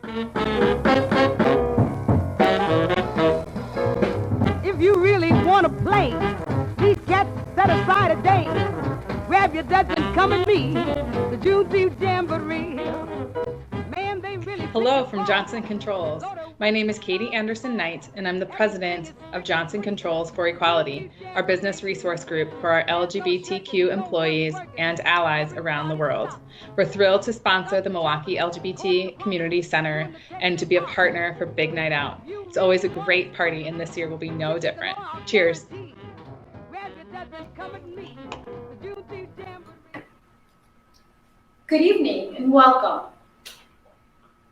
If you really want to play, these cats set aside a day. Grab your Dutch and come and meet the Juneteenth Jamboree. Man, they really. Hello from Johnson Controls. My name is Katie Anderson Knight, and I'm the president of Johnson Controls for Equality, our business resource group for our LGBTQ employees and allies around the world. We're thrilled to sponsor the Milwaukee LGBT Community Center and to be a partner for Big Night Out. It's always a great party, and this year will be no different. Cheers. Good evening and welcome.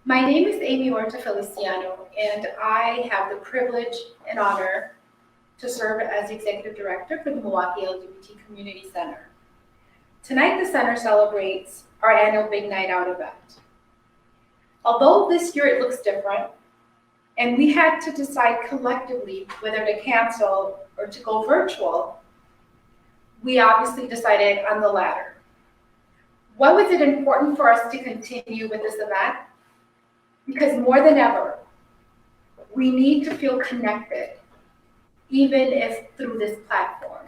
My name is Amy Orta Feliciano, and I have the privilege and honor to serve as Executive Director for the Milwaukee LGBT Community Center. Tonight, the center celebrates our annual Big Night Out event. Although this year it looks different, and we had to decide collectively whether to cancel or to go virtual, we obviously decided on the latter. Why was it important for us to continue with this event? Because more than ever, we need to feel connected, even if through this platform.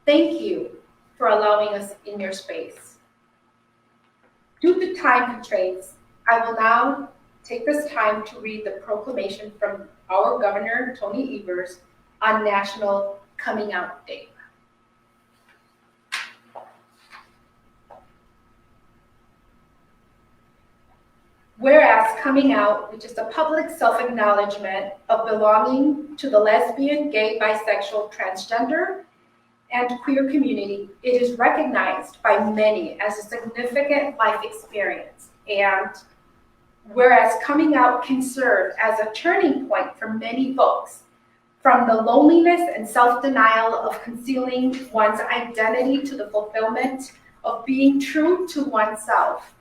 Thank you for allowing us in your space. Due to time constraints, I will now take this time to read the proclamation from our Governor, Tony Evers, on National Coming Out Day. Whereas coming out, which is a public self-acknowledgement of belonging to the lesbian, gay, bisexual, transgender, and queer community, it is recognized by many as a significant life experience. And whereas coming out can serve as a turning point for many folks, from the loneliness and self-denial of concealing one's identity to the fulfillment of being true to oneself.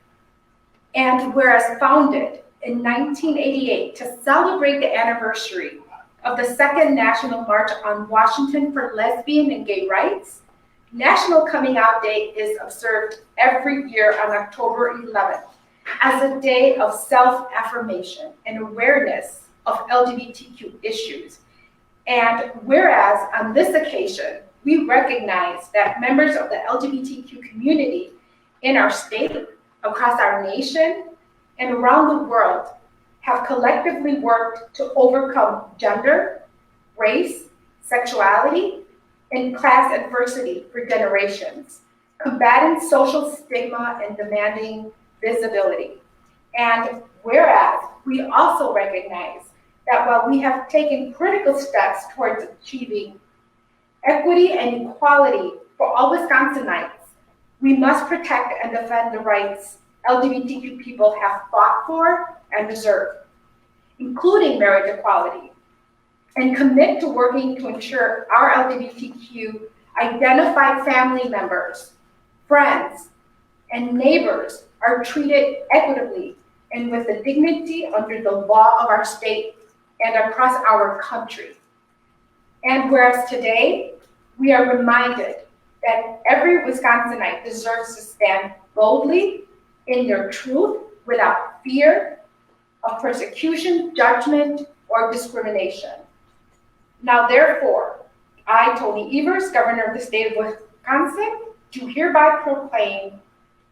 And whereas founded in 1988 to celebrate the anniversary of the Second National March on Washington for Lesbian and Gay Rights, National Coming Out Day is observed every year on October 11th as a day of self-affirmation and awareness of LGBTQ issues. And whereas on this occasion, we recognize that members of the LGBTQ community in our state, across our nation, and around the world have collectively worked to overcome gender, race, sexuality, and class adversity for generations, combating social stigma and demanding visibility. And whereas we also recognize that while we have taken critical steps towards achieving equity and equality for all Wisconsinites, we must protect and defend the rights LGBTQ people have fought for and deserve, including marriage equality, and commit to working to ensure our LGBTQ identified family members, friends, and neighbors are treated equitably and with the dignity under the law of our state and across our country. And whereas today, we are reminded that every Wisconsinite deserves to stand boldly in their truth without fear of persecution, judgment, or discrimination. Now, therefore, I, Tony Evers, Governor of the state of Wisconsin, do hereby proclaim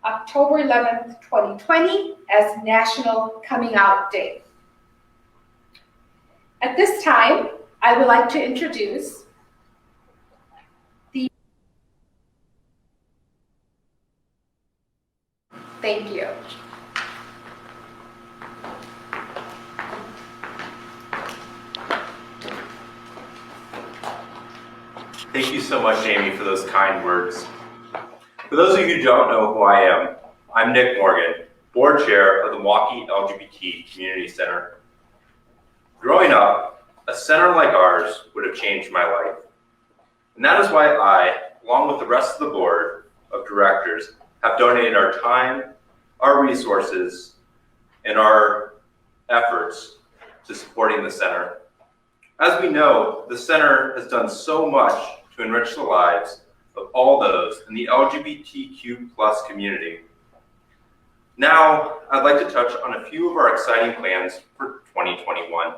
October 11th, 2020 as National Coming Out Day. At this time, I would like to introduce Thank you. Thank you so much, Amy, for those kind words. For those of you who don't know who I am, I'm Nick Morgan, board chair of the Milwaukee LGBT Community Center. Growing up, a center like ours would have changed my life. And that is why I, along with the rest of the board of directors, have donated our time, our resources, and our efforts to supporting the center. As we know, the center has done so much to enrich the lives of all those in the LGBTQ plus community. Now, I'd like to touch on a few of our exciting plans for 2021.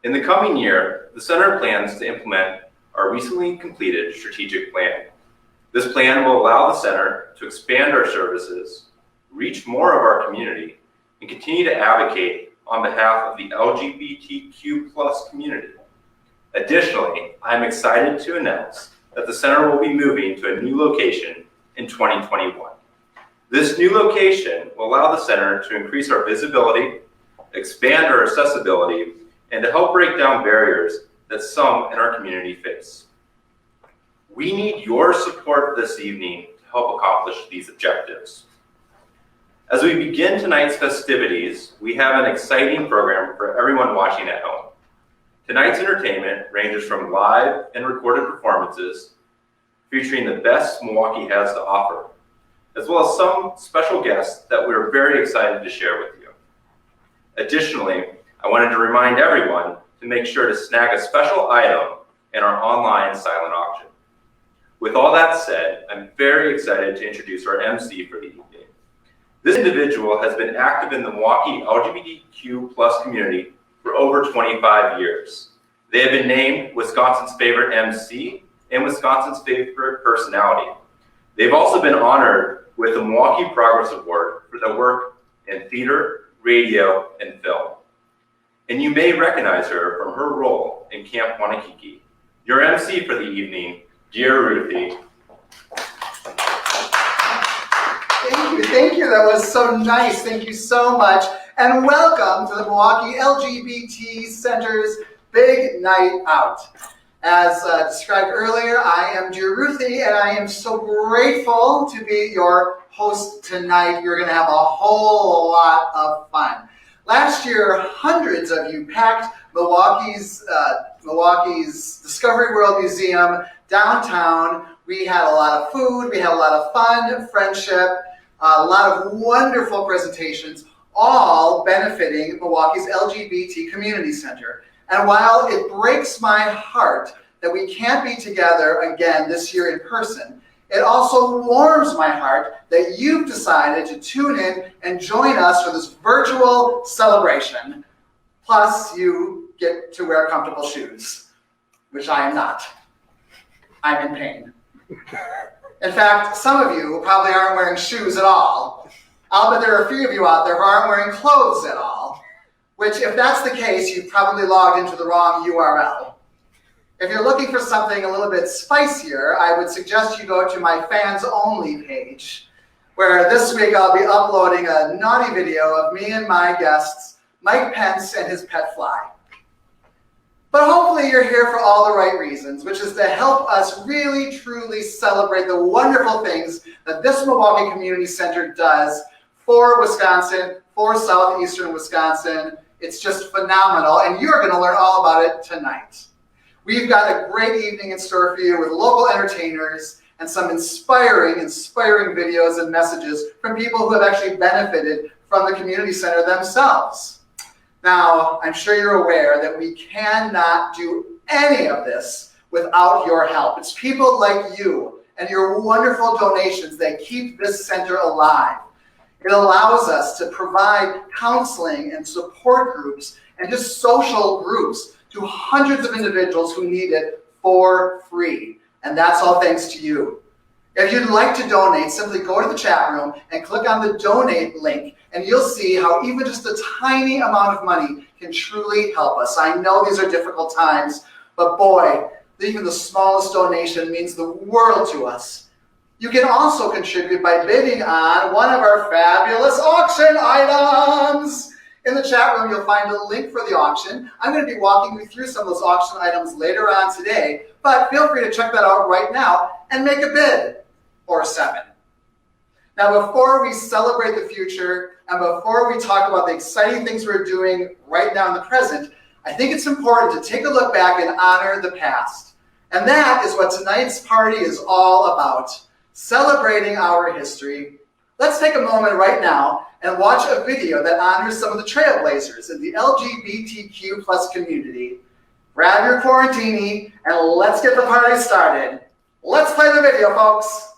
In the coming year, the Center plans to implement our recently completed strategic plan. This plan will allow the Center to expand our services, reach more of our community, and continue to advocate on behalf of the LGBTQ community. Additionally, I'm excited to announce that the Center will be moving to a new location in 2021. This new location will allow the Center to increase our visibility, expand our accessibility, and to help break down barriers that some in our community face. We need your support this evening to help accomplish these objectives. As we begin tonight's festivities, we have an exciting program for everyone watching at home. Tonight's entertainment ranges from live and recorded performances featuring the best Milwaukee has to offer, as well as some special guests that we're very excited to share with you. Additionally, I wanted to remind everyone to make sure to snag a special item in our online silent auction. With all that said, I'm very excited to introduce our MC for the evening. This individual has been active in the Milwaukee LGBTQ community for over 25 years. They have been named Wisconsin's favorite MC and Wisconsin's favorite personality. They've also been honored with the Milwaukee Progress Award for their work in theater, radio, and film. And you may recognize her from her role in Camp Wanakiki. Your MC for the evening, dear Ruthie. Thank you, that was so nice. Thank you so much. And welcome to the Milwaukee LGBT Center's Big Night Out. As described earlier, I am dear Ruthie, and I am so grateful to be your host tonight. You're gonna have a whole lot of fun. Last year, hundreds of you packed Milwaukee's Discovery World Museum downtown. We had a lot of food, we had a lot of fun, friendship, a lot of wonderful presentations, all benefiting Milwaukee's LGBT Community Center. And while it breaks my heart that we can't be together again this year in person, it also warms my heart that you've decided to tune in and join us for this virtual celebration. Plus, you get to wear comfortable shoes, which I am not. I'm in pain. In fact, some of you probably aren't wearing shoes at all. I'll bet there are a few of you out there who aren't wearing clothes at all, which if that's the case, you've probably logged into the wrong URL. If you're looking for something a little bit spicier, I would suggest you go to my fans only page, where this week I'll be uploading a naughty video of me and my guests, Mike Pence and his pet fly. But hopefully you're here for all the right reasons, which is to help us really, truly celebrate the wonderful things that this Milwaukee Community Center does for Wisconsin, for southeastern Wisconsin. It's just phenomenal, and you're going to learn all about it tonight. We've got a great evening in store for you with local entertainers and some inspiring videos and messages from people who have actually benefited from the community center themselves. Now, I'm sure you're aware that we cannot do any of this without your help. It's people like you and your wonderful donations that keep this center alive. It allows us to provide counseling and support groups and just social groups to hundreds of individuals who need it for free. And that's all thanks to you. If you'd like to donate, simply go to the chat room and click on the donate link, and you'll see how even just a tiny amount of money can truly help us. I know these are difficult times, but boy, even the smallest donation means the world to us. You can also contribute by bidding on one of our fabulous auction items. In the chat room, you'll find a link for the auction. I'm going to be walking you through some of those auction items later on today, but feel free to check that out right now and make a bid, or 7. Now, before we celebrate the future and before we talk about the exciting things we're doing right now in the present, I think it's important to take a look back and honor the past. And that is what tonight's party is all about, celebrating our history. Let's take a moment right now and watch a video that honors some of the trailblazers in the LGBTQ community. Grab your quarantini and let's get the party started. Let's play the video, folks.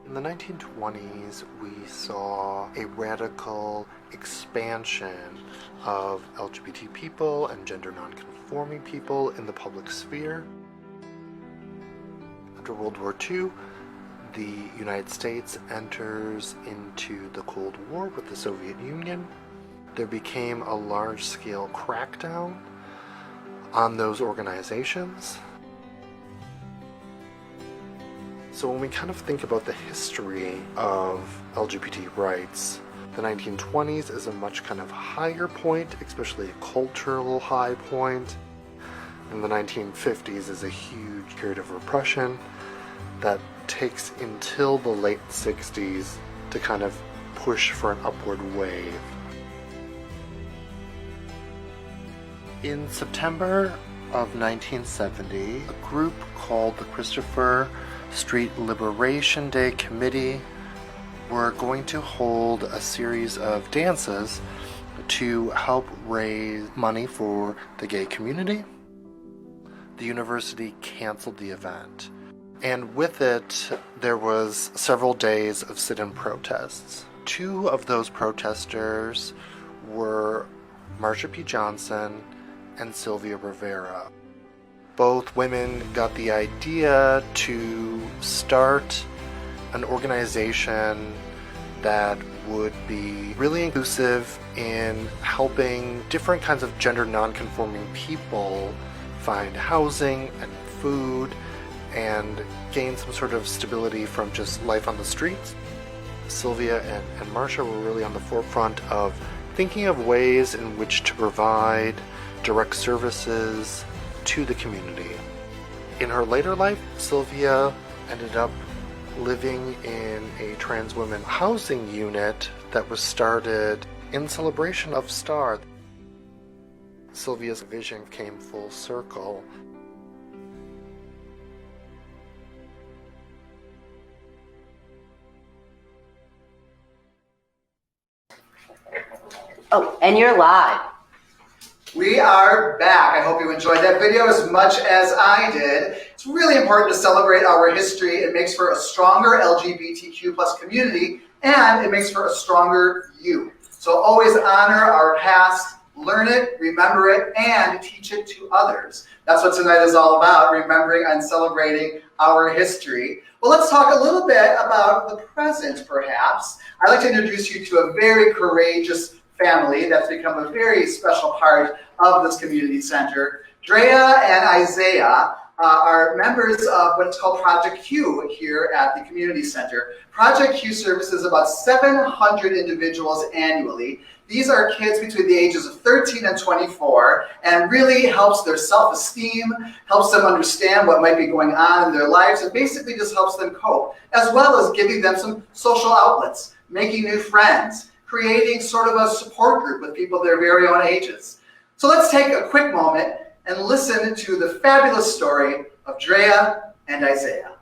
In the 1920s, we saw a radical expansion of LGBT people and gender nonconforming people in the public sphere. After World War II, the United States enters into the Cold War with the Soviet Union. There became a large-scale crackdown on those organizations. So when we kind of think about the history of LGBT rights, the 1920s is a much kind of higher point, especially a cultural high point. And the 1950s is a huge period of repression that takes until the late 60s to kind of push for an upward wave. In September of 1970, a group called the Christopher Street Liberation Day Committee were going to hold a series of dances to help raise money for the gay community. The university canceled the event, and with it there was several days of sit-in protests. Two of those protesters were Marsha P. Johnson and Sylvia Rivera. Both women got the idea to start an organization that would be really inclusive in helping different kinds of gender nonconforming people find housing and food and gain some sort of stability from just life on the streets. Sylvia and Marsha were really on the forefront of thinking of ways in which to provide direct services to the community. In her later life, Sylvia ended up living in a trans women housing unit that was started in celebration of STAR. Sylvia's vision came full circle. Oh, and you're live. We are back. I hope you enjoyed that video as much as I did. It's really important to celebrate our history. It makes for a stronger LGBTQ plus community, and it makes for a stronger you. So always honor our past, learn it, remember it, and teach it to others. That's what tonight is all about, remembering and celebrating our history. Well, let's talk a little bit about the present, perhaps. I'd like to introduce you to a very courageous family that's become a very special part of this community center. Drea and Isaiah are members of what's called Project Q here at the community center. Project Q services about 700 individuals annually. These are kids between the ages of 13 and 24, and really helps their self-esteem, helps them understand what might be going on in their lives, and basically just helps them cope, as well as giving them some social outlets, making new friends, creating sort of a support group with people their very own ages. So let's take a quick moment and listen to the fabulous story of Drea and Isaiah.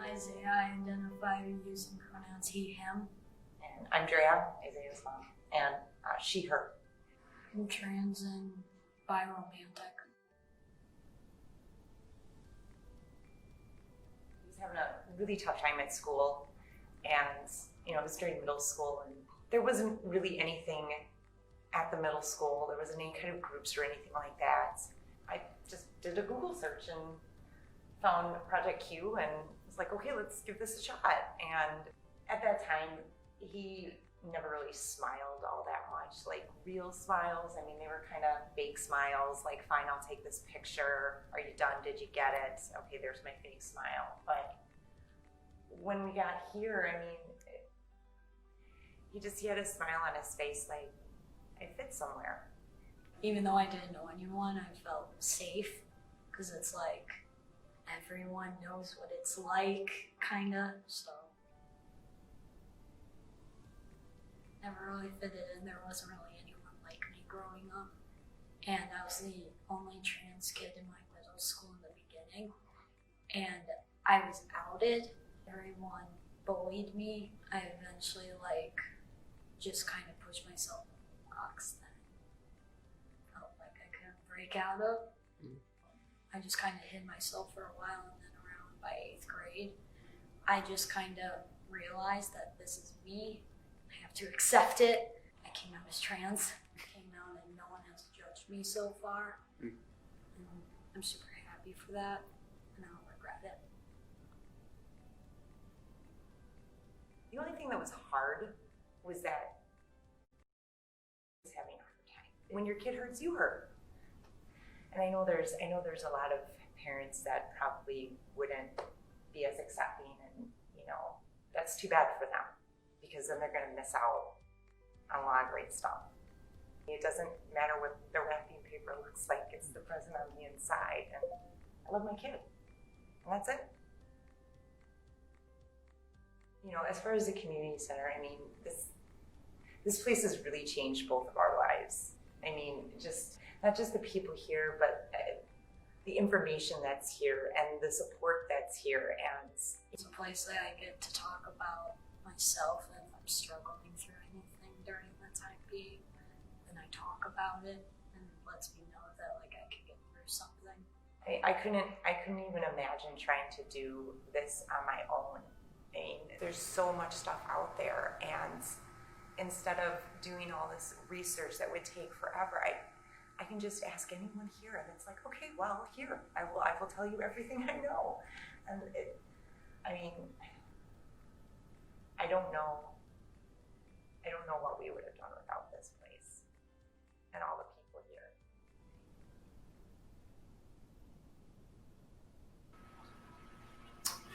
Isaiah, I identify using pronouns he, him. And I'm Drea, Isaiah's mom, and she, her. I'm trans and biromantic. Having a really tough time at school, and it was during middle school, and there wasn't really anything at the middle school. There wasn't any kind of groups or anything like that. I just did a Google search and found Project Q and was like, okay, let's give this a shot. And at that time, he never really smiled all that much, like real smiles. I mean, they were kind of fake smiles, like, fine, I'll take this picture. Are you done? Did you get it? Okay, there's my fake smile. But when we got here, I mean, he had a smile on his face, like, I fit somewhere. Even though I didn't know anyone, I felt safe, because it's like, everyone knows what it's like, kinda, so. Never really fitted in. There wasn't really anyone like me growing up. And I was the only trans kid in my middle school in the beginning. And I was outed. Everyone bullied me. I eventually just kind of pushed myself in the box then. break out of. I just kind of hid myself for a while, and then around by 8th grade, I just kind of realized that this is me. I have to accept it. I came out as trans. I came out and no one has judged me so far. And I'm super happy for that, and I don't regret it. The only thing that was hard was that I was having a hard time. When your kid hurts, you hurt. And I know there's a lot of parents that probably wouldn't be as accepting, and that's too bad for them, because then they're going to miss out on a lot of great stuff. It doesn't matter what the wrapping paper looks like, it's the present on the inside, and I love my kid, and that's it. As far as the community center, I mean, this place has really changed both of our lives. I mean, not just the people here, but the information that's here and the support that's here. And it's a place that I get to talk about myself, and if I'm struggling through anything during that time being, then I talk about it, and it lets me know that I can get through something. I couldn't even imagine trying to do this on my own. I mean, there's so much stuff out there, and instead of doing all this research that would take forever, I can just ask anyone here, and it's like, okay, well, here, I will tell you everything I know. And I don't know what we would have done without this place and all the people here.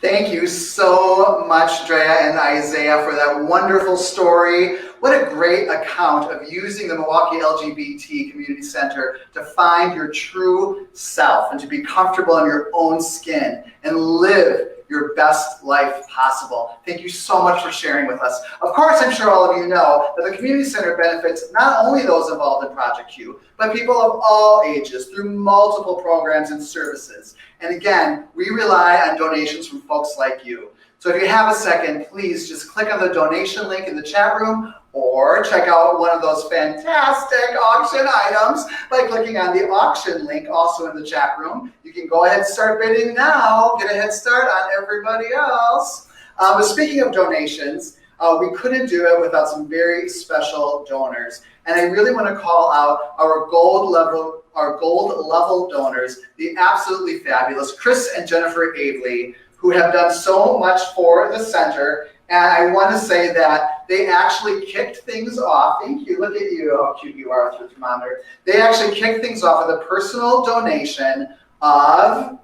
Thank you so much, Drea and Isaiah, for that wonderful story. What a great account of using the Milwaukee LGBT Community Center to find your true self and to be comfortable in your own skin and live your best life possible. Thank you so much for sharing with us. Of course, I'm sure all of you know that the Community Center benefits not only those involved in Project Q, but people of all ages through multiple programs and services. And again, we rely on donations from folks like you. So if you have a second, please just click on the donation link in the chat room, or check out one of those fantastic auction items by clicking on the auction link also in the chat room. You can go ahead and start bidding now, get a head start on everybody else. But speaking of donations, we couldn't do it without some very special donors. And I really want to call out our gold level donors, the absolutely fabulous Chris and Jennifer Abley, who have done so much for the center. And I want to say that they actually kicked things off. Thank you. Look at you, how cute you are with your thermometer. They actually kicked things off with a personal donation of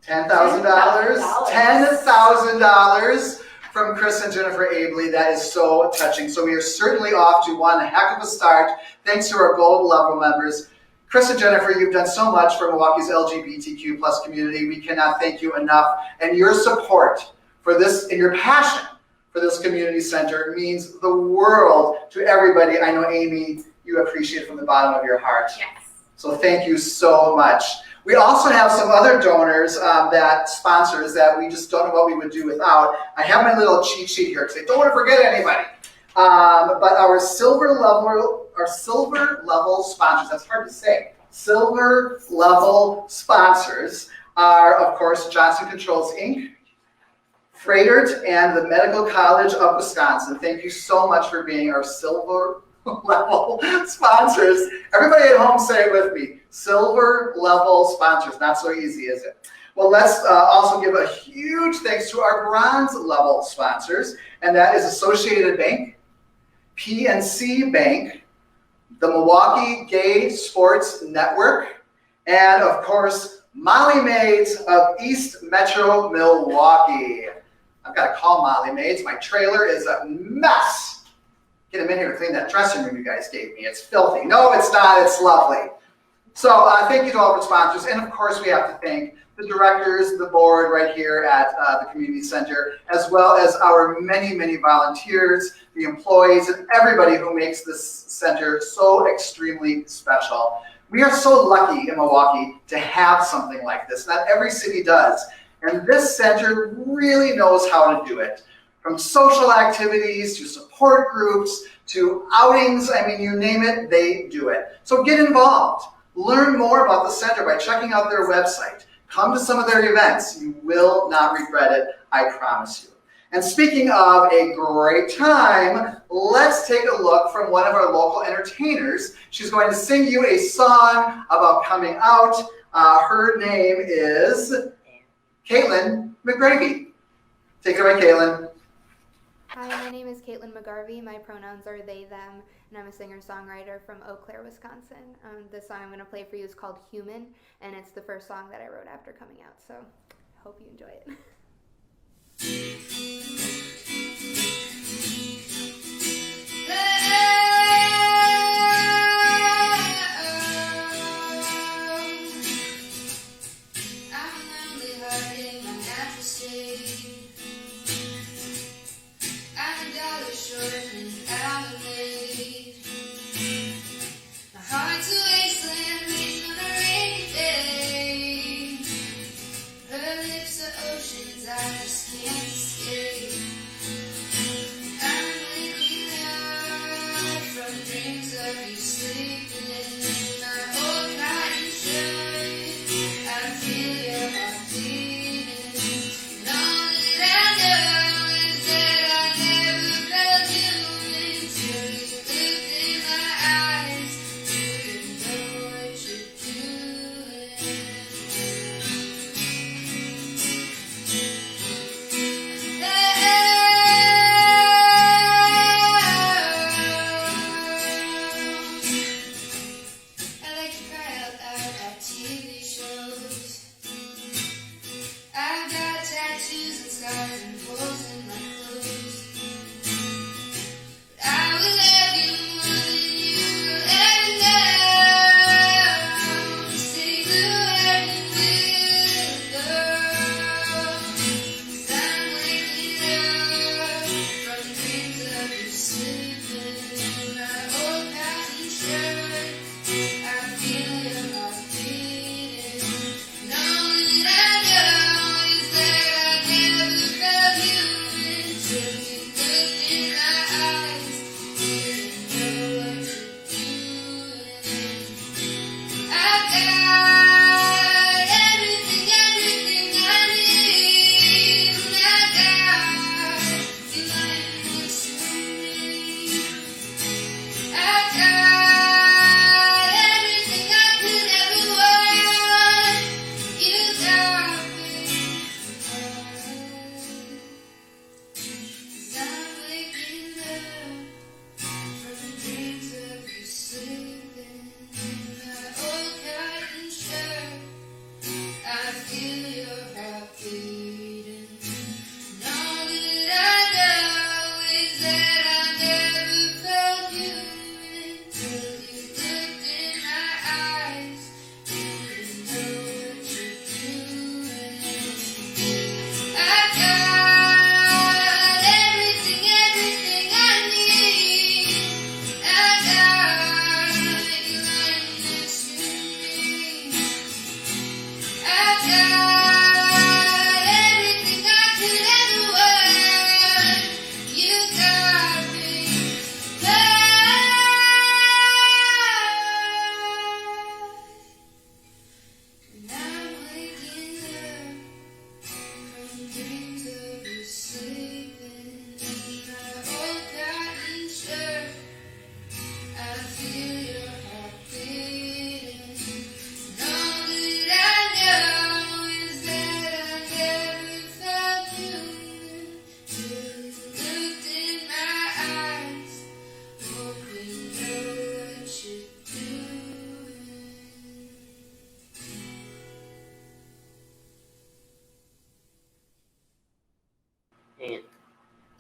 $10,000. $10,000 from Chris and Jennifer Abley. That is so touching. So we are certainly off to one heck of a start. Thanks to our gold level members. Chris and Jennifer, you've done so much for Milwaukee's LGBTQ plus community. We cannot thank you enough. And your support for this and your passion for this community center means the world to everybody. I know, Amy, you appreciate it from the bottom of your heart. Yes. So thank you so much. We also have some other donors, sponsors that we just don't know what we would do without. I have my little cheat sheet here because I don't want to forget anybody. But our silver level sponsors, that's hard to say. Silver level sponsors are, of course, Johnson Controls, Inc., Freightert, and the Medical College of Wisconsin. Thank you so much for being our silver level sponsors. Everybody at home, say it with me. Silver level sponsors. Not so easy, is it? Well, let's also give a huge thanks to our bronze level sponsors, and that is Associated Bank, PNC Bank, the Milwaukee Gay Sports Network, and of course, Molly Maids of East Metro Milwaukee. I've got to call Molly Maids. My trailer is a mess. Get them in here to clean that dressing room you guys gave me. It's filthy. No, it's not. It's lovely. So thank you to all of our sponsors. And of course, we have to thank the directors, the board right here at the community center, as well as our many, many volunteers, the employees, and everybody who makes this center so extremely special. We are so lucky in Milwaukee to have something like this. Not every city does. And this center really knows how to do it. From social activities to support groups to outings, I mean, you name it, they do it. So get involved. Learn more about the center by checking out their website. Come to some of their events. You will not regret it, I promise you. And speaking of a great time, let's take a look from one of our local entertainers. She's going to sing you a song about coming out. Her name is Caitlin McGravy. Take it away, Caitlin. Hi, my name is Caitlin McGarvey. My pronouns are they, them, and I'm a singer-songwriter from Eau Claire, Wisconsin. The song I'm going to play for you is called Human, and it's the first song that I wrote after coming out, so I hope you enjoy it.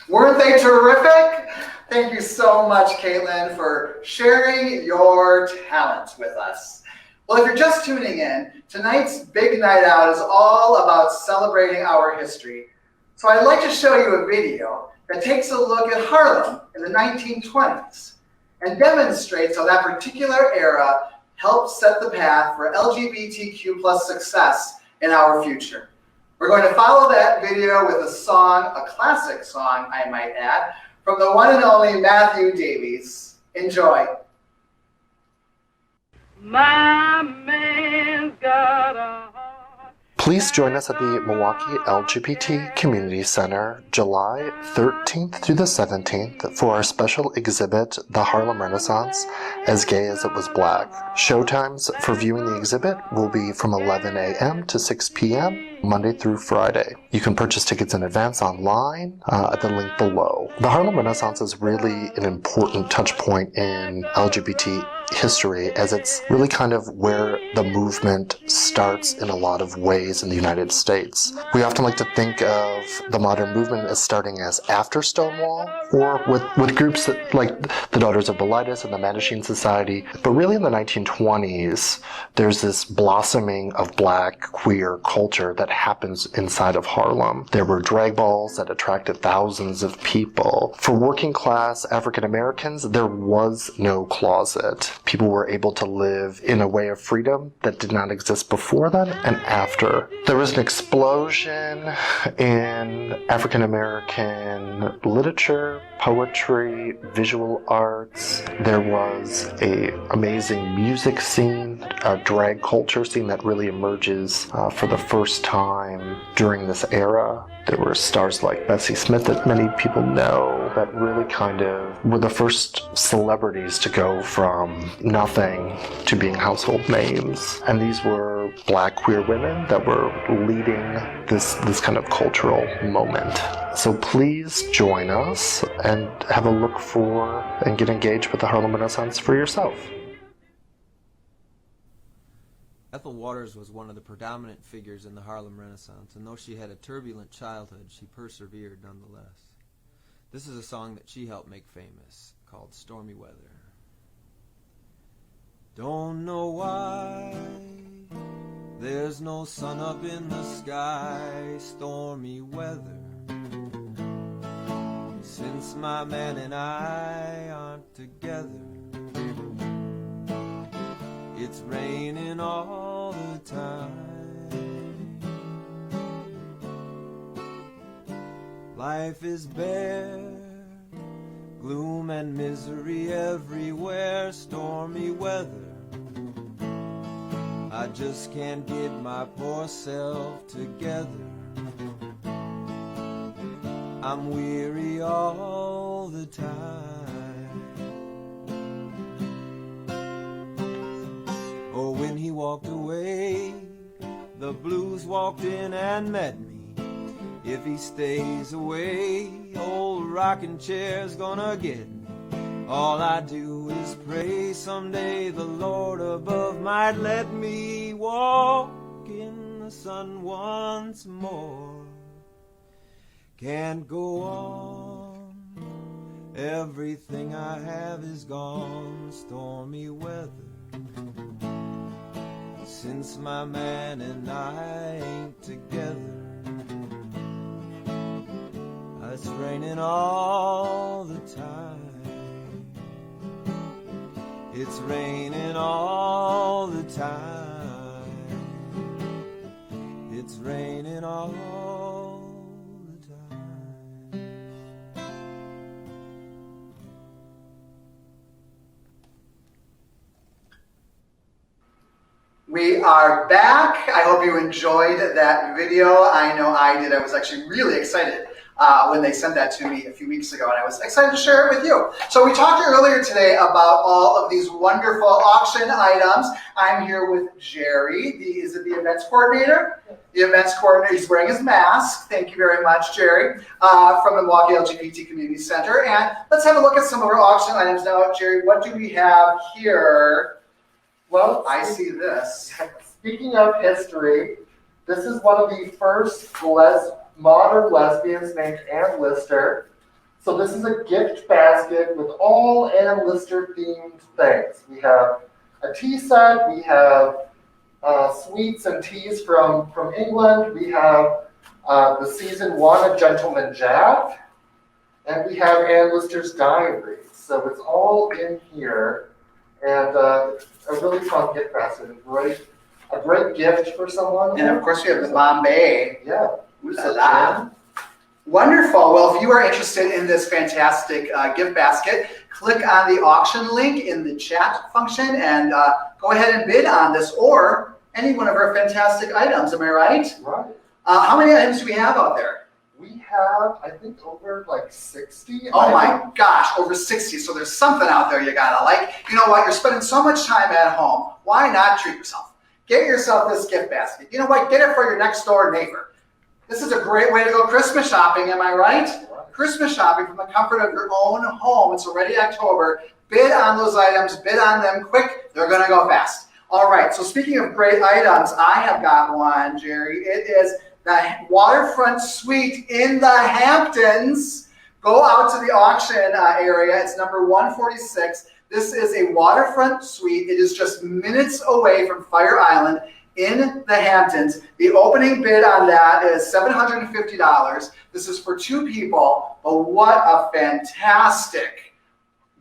Weren't they terrific? Thank you so much, Caitlin, for sharing your talents with us. Well, if you're just tuning in, tonight's Big Night Out is all about celebrating our history. So I'd like to show you a video that takes a look at Harlem in the 1920s and demonstrates how that particular era helped set the path for LGBTQ plus success in our future. We're going to follow that video with a song, a classic song, I might add, from the one and only Matthew Davies. Enjoy. My man's got a heart. Please join us at the Milwaukee LGBT Community Center July 13th through the 17th for our special exhibit, The Harlem Renaissance, As Gay as It Was Black. Showtimes for viewing the exhibit will be from 11 a.m. to 6 p.m. Monday through Friday. You can purchase tickets in advance online at the link below. The Harlem Renaissance is really an important touch point in LGBT history, as it's really kind of where the movement starts in a lot of ways in the United States. We often like to think of the modern movement as starting as after Stonewall, or with groups that, like the Daughters of Bilitis and the Mattachine Society, but really in the 1920s, there's this blossoming of black queer culture that happens inside of Harlem. There were drag balls that attracted thousands of people. For working class African Americans, there was no closet. People were able to live in a way of freedom that did not exist before then and after. There was an explosion in African American literature, poetry, visual arts. There was an amazing music scene, a drag culture scene that really emerges for the first time during this era. There were stars like Bessie Smith that many people know that really kind of were the first celebrities to go from nothing to being household names. And these were black queer women that were leading this kind of cultural moment. So please join us and have a look for and get engaged with the Harlem Renaissance for yourself. Ethel Waters was one of the predominant figures in the Harlem Renaissance, and though she had a turbulent childhood, she persevered nonetheless. This is a song that she helped make famous, called Stormy Weather. Don't know why there's no sun up in the sky, stormy weather, since my man and I aren't together. It's raining all the time. Life is bare, gloom and misery everywhere, stormy weather. I just can't get my poor self together. I'm weary all the time. Oh, when he walked away, the blues walked in and met me. If he stays away, old rocking chair's gonna get me. All I do is pray someday the Lord above might let me walk in the sun once more. Can't go on, everything I have is gone, stormy weather, since my man and I ain't together. It's raining all the time. It's raining all the time. It's raining all the time. We are back. I hope you enjoyed that video. I know I did. I was actually really excited when they sent that to me a few weeks ago, and I was excited to share it with you. So we talked earlier today about all of these wonderful auction items. I'm here with Jerry, the events coordinator? The events coordinator, he's wearing his mask. Thank you very much, Jerry, from the Milwaukee LGBT Community Center. And let's have a look at some of our auction items now. Jerry, what do we have here? Well, I see this. Speaking of history, this is one of the first modern lesbians named Ann Lister. So this is a gift basket with all Ann Lister themed things. We have a tea set, we have sweets and teas from England, we have the season 1 of Gentleman Jack, and we have Ann Lister's diary. So it's all in here, and a really fun gift basket, a great gift for someone. And of course we have the Bombay. Yeah. Ooh la la. Wonderful. Well, if you are interested in this fantastic gift basket, click on the auction link in the chat function and go ahead and bid on this or any one of our fantastic items. Am I right? Right. How many items do we have out there? We have, I think, over like 60. Oh my gosh, over 60. So there's something out there you gotta like. You know what? You're spending so much time at home. Why not treat yourself? Get yourself this gift basket. You know what? Get it for your next door neighbor. This is a great way to go Christmas shopping, am I right? Christmas shopping from the comfort of your own home. It's already October. Bid on those items. Bid on them quick. They're gonna go fast. All right, so speaking of great items, I have got one, Jerry. It is the waterfront suite in the Hamptons. Go out to the auction area. It's number 146. This is a waterfront suite. It is just minutes away from Fire Island in the Hamptons. The opening bid on that is $750. This is for 2 people, but what a fantastic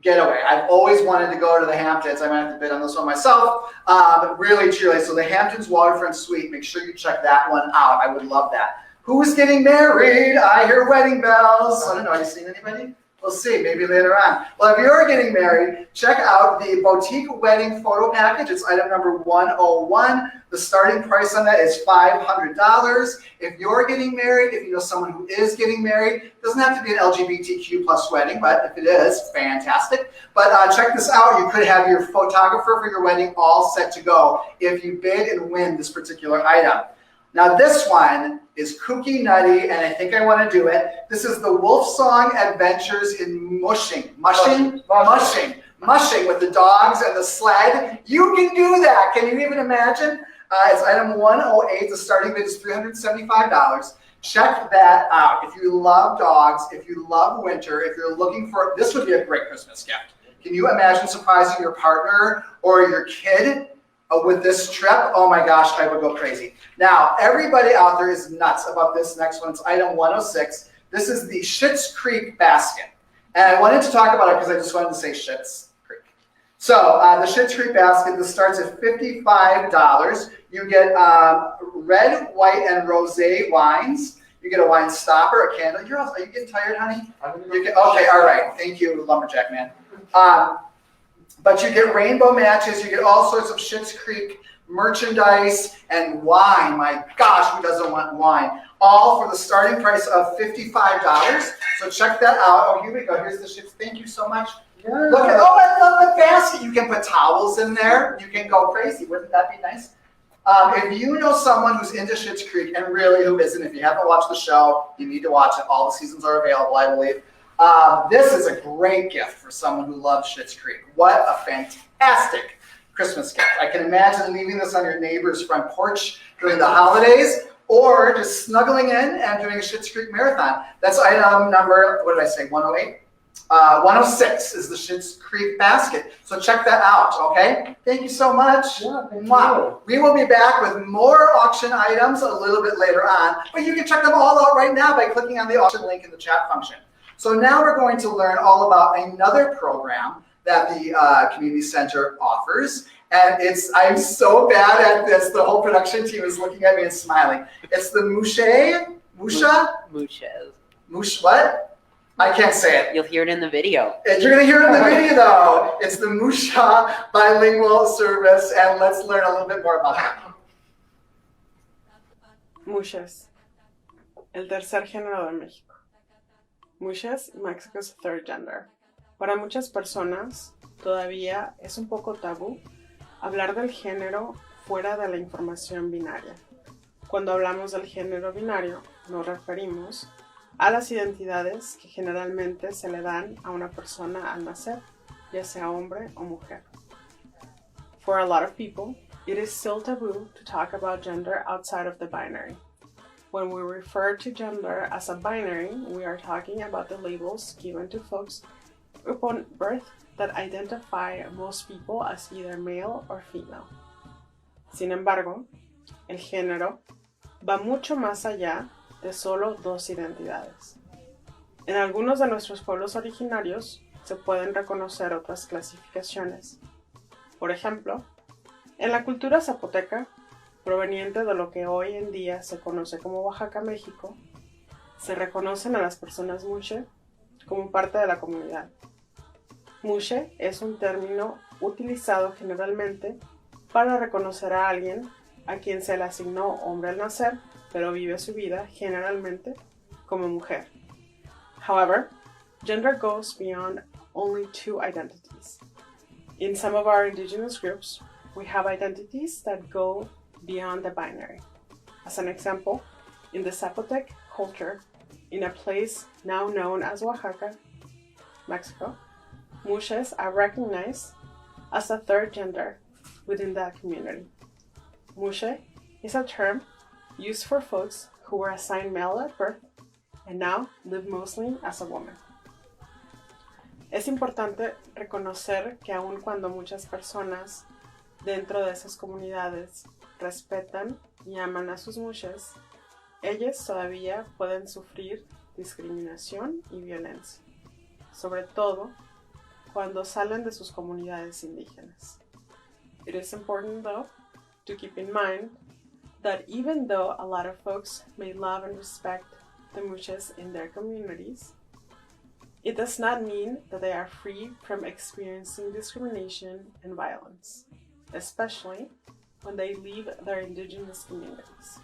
getaway. I've always wanted to go to the Hamptons. I might have to bid on this one myself. Really, truly. So the Hamptons Waterfront Suite, make sure you check that one out. I would love that. Who's getting married? I hear wedding bells. I don't know. Have you seen anybody? We'll see, maybe later on. Well, if you're getting married, check out the Boutique Wedding Photo Package. It's item number 101. The starting price on that is $500. If you're getting married, if you know someone who is getting married, it doesn't have to be an LGBTQ plus wedding, but if it is, fantastic. But check this out. You could have your photographer for your wedding all set to go if you bid and win this particular item. Now this one is kooky nutty, and I think I want to do it. This is the Wolfsong Adventures in Mushing with the dogs and the sled. You can do that. Can you even imagine? It's item 108. The starting bid is $375. Check that out. If you love dogs, if you love winter, if you're looking for, this would be a great Christmas gift. Can you imagine surprising your partner or your kid with this trip? Oh my gosh, I would go crazy. Now, everybody out there is nuts about this next one. It's item 106. This is the Schitt's Creek basket. And I wanted to talk about it because I just wanted to say Schitt's Creek. So the Schitt's Creek basket, this starts at $55. You get red, white, and rosé wines. You get a wine stopper, a candle. Are you getting tired, honey? Okay, all right. Thank you, Lumberjack Man. But you get rainbow matches, you get all sorts of Schitt's Creek merchandise and wine. My gosh, who doesn't want wine? All for the starting price of $55. So check that out. Oh, here we go. Here's the Schitt's. Thank you so much. Yeah. Look at, oh, I love the basket. You can put towels in there. You can go crazy. Wouldn't that be nice? If you know someone who's into Schitt's Creek, and really who isn't, if you haven't watched the show, you need to watch it. All the seasons are available, I believe. This is a great gift for someone who loves Schitt's Creek. What a fantastic Christmas gift. I can imagine leaving this on your neighbor's front porch during the holidays or just snuggling in and doing a Schitt's Creek marathon. That's item number, what did I say, 108? 106 is the Schitt's Creek basket. So check that out, okay? Thank you so much. Yeah, thank you. We will be back with more auction items a little bit later on, but you can check them all out right now by clicking on the auction link in the chat function. So now we're going to learn all about another program that the Community Center offers. And I'm so bad at this. The whole production team is looking at me and smiling. It's the Mush what? I can't say it. You'll hear it in the video. You're going to hear it in the video, though. It's the Musha bilingual service, and let's learn a little bit more about that. Muchas. El tercer género de México. Muchas, Mexico's third gender. Para muchas personas, todavía es un poco tabú hablar del género fuera de la información binaria. Cuando hablamos del género binario, nos referimos a las identidades que generalmente se le dan a una persona al nacer, ya sea hombre o mujer. For a lot of people, it is still taboo to talk about gender outside of the binary. When we refer to gender as a binary, we are talking about the labels given to folks upon birth that identify most people as either male or female. Sin embargo, el género va mucho más allá de solo dos identidades. En algunos de nuestros pueblos originarios se pueden reconocer otras clasificaciones. Por ejemplo, en la cultura zapoteca, proveniente de lo que hoy en día se conoce como Oaxaca, México, se reconocen a las personas mushe como parte de la comunidad. Mushe es un término utilizado generalmente para reconocer a alguien a quien se le asignó hombre al nacer, pero vive su vida generalmente como mujer. However, gender goes beyond only two identities. In some of our indigenous groups, we have identities that go beyond the binary. As an example, in the Zapotec culture, in a place now known as Oaxaca, Mexico, mushes are recognized as a third gender within that community. Mushe is a term used for folks who were assigned male at birth and now live mostly as a woman. Es importante reconocer que aun cuando muchas personas dentro de esas comunidades respetan y aman a sus mushes, ellas todavía pueden sufrir discriminación y violencia, sobre todo cuando salen de sus comunidades indígenas. It is important, though, to keep in mind that even though a lot of folks may love and respect the mushes in their communities, it does not mean that they are free from experiencing discrimination and violence, especially when they leave their indigenous communities.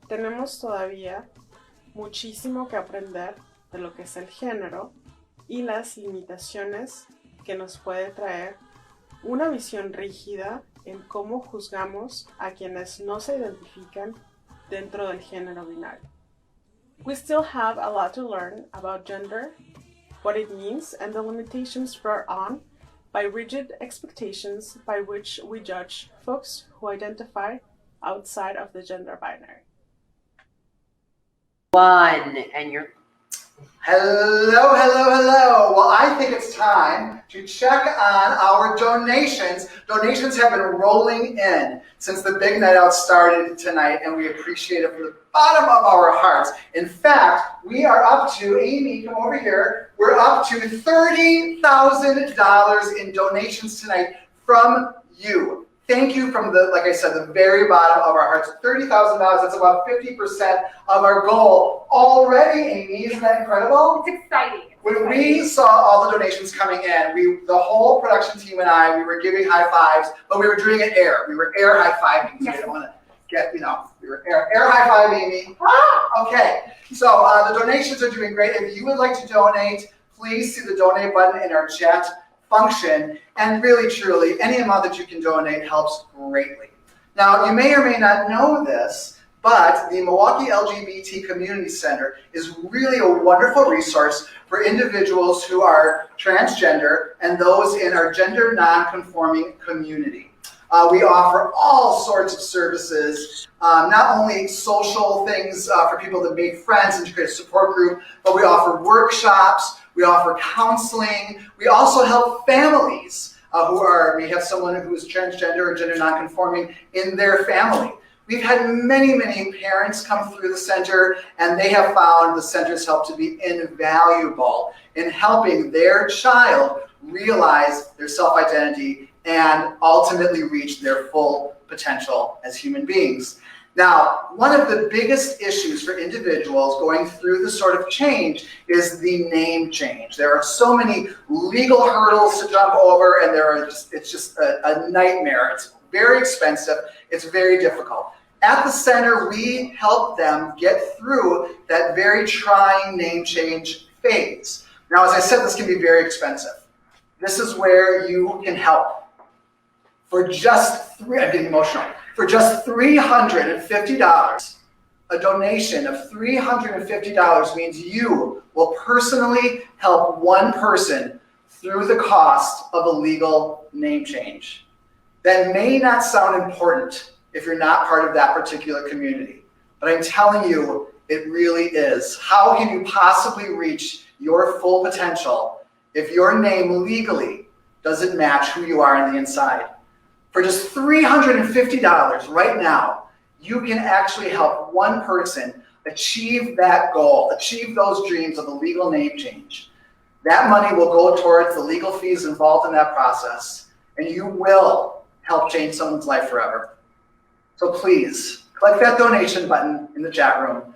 Tenemos todavía muchísimo que aprender de lo que es el género y las limitaciones que nos puede traer una visión rígida en cómo juzgamos a quienes no se identifican dentro del género binario. We still have a lot to learn about gender, what it means, and the limitations brought on by rigid expectations by which we judge folks who identify outside of the gender binary. And you're... Hello, hello, hello. Well, I think it's time to check on our donations. Donations have been rolling in since the Big Night Out started tonight, and we appreciate it from the bottom of our hearts. In fact, we are up to, Amy, come over here, we're up to $30,000 in donations tonight from you. Thank you from the, like I said, the very bottom of our hearts. $30,000, that's about 50% of our goal already, Amy. Isn't that incredible? It's exciting. When we saw all the donations coming in, the whole production team and I, we were giving high fives, but we were doing it air. We were air high fiving. So we didn't want to get, we were air high five, Amy. Okay, so the donations are doing great. If you would like to donate, please see the donate button in our chat function, and really, truly, any amount that you can donate helps greatly. Now, you may or may not know this, but the Milwaukee LGBT Community Center is really a wonderful resource for individuals who are transgender and those in our gender non-conforming community. We offer all sorts of services, not only social things for people to make friends and to create a support group, but we offer workshops, we offer counseling, we also help families we have someone who is transgender or gender nonconforming in their family. We've had many, many parents come through the center, and they have found the center's help to be invaluable in helping their child realize their self-identity and ultimately reach their full potential as human beings. Now, one of the biggest issues for individuals going through this sort of change is the name change. There are so many legal hurdles to jump over, and it's just a nightmare. It's very expensive. It's very difficult. At the center, we help them get through that very trying name change phase. Now, as I said, this can be very expensive. This is where you can help. I'm getting emotional. For just $350, a donation of $350 means you will personally help one person through the cost of a legal name change. That may not sound important if you're not part of that particular community, but I'm telling you, it really is. How can you possibly reach your full potential if your name legally doesn't match who you are on the inside? For just $350 right now, you can actually help one person achieve that goal, achieve those dreams of a legal name change. That money will go towards the legal fees involved in that process, and you will help change someone's life forever. So please, click that donation button in the chat room.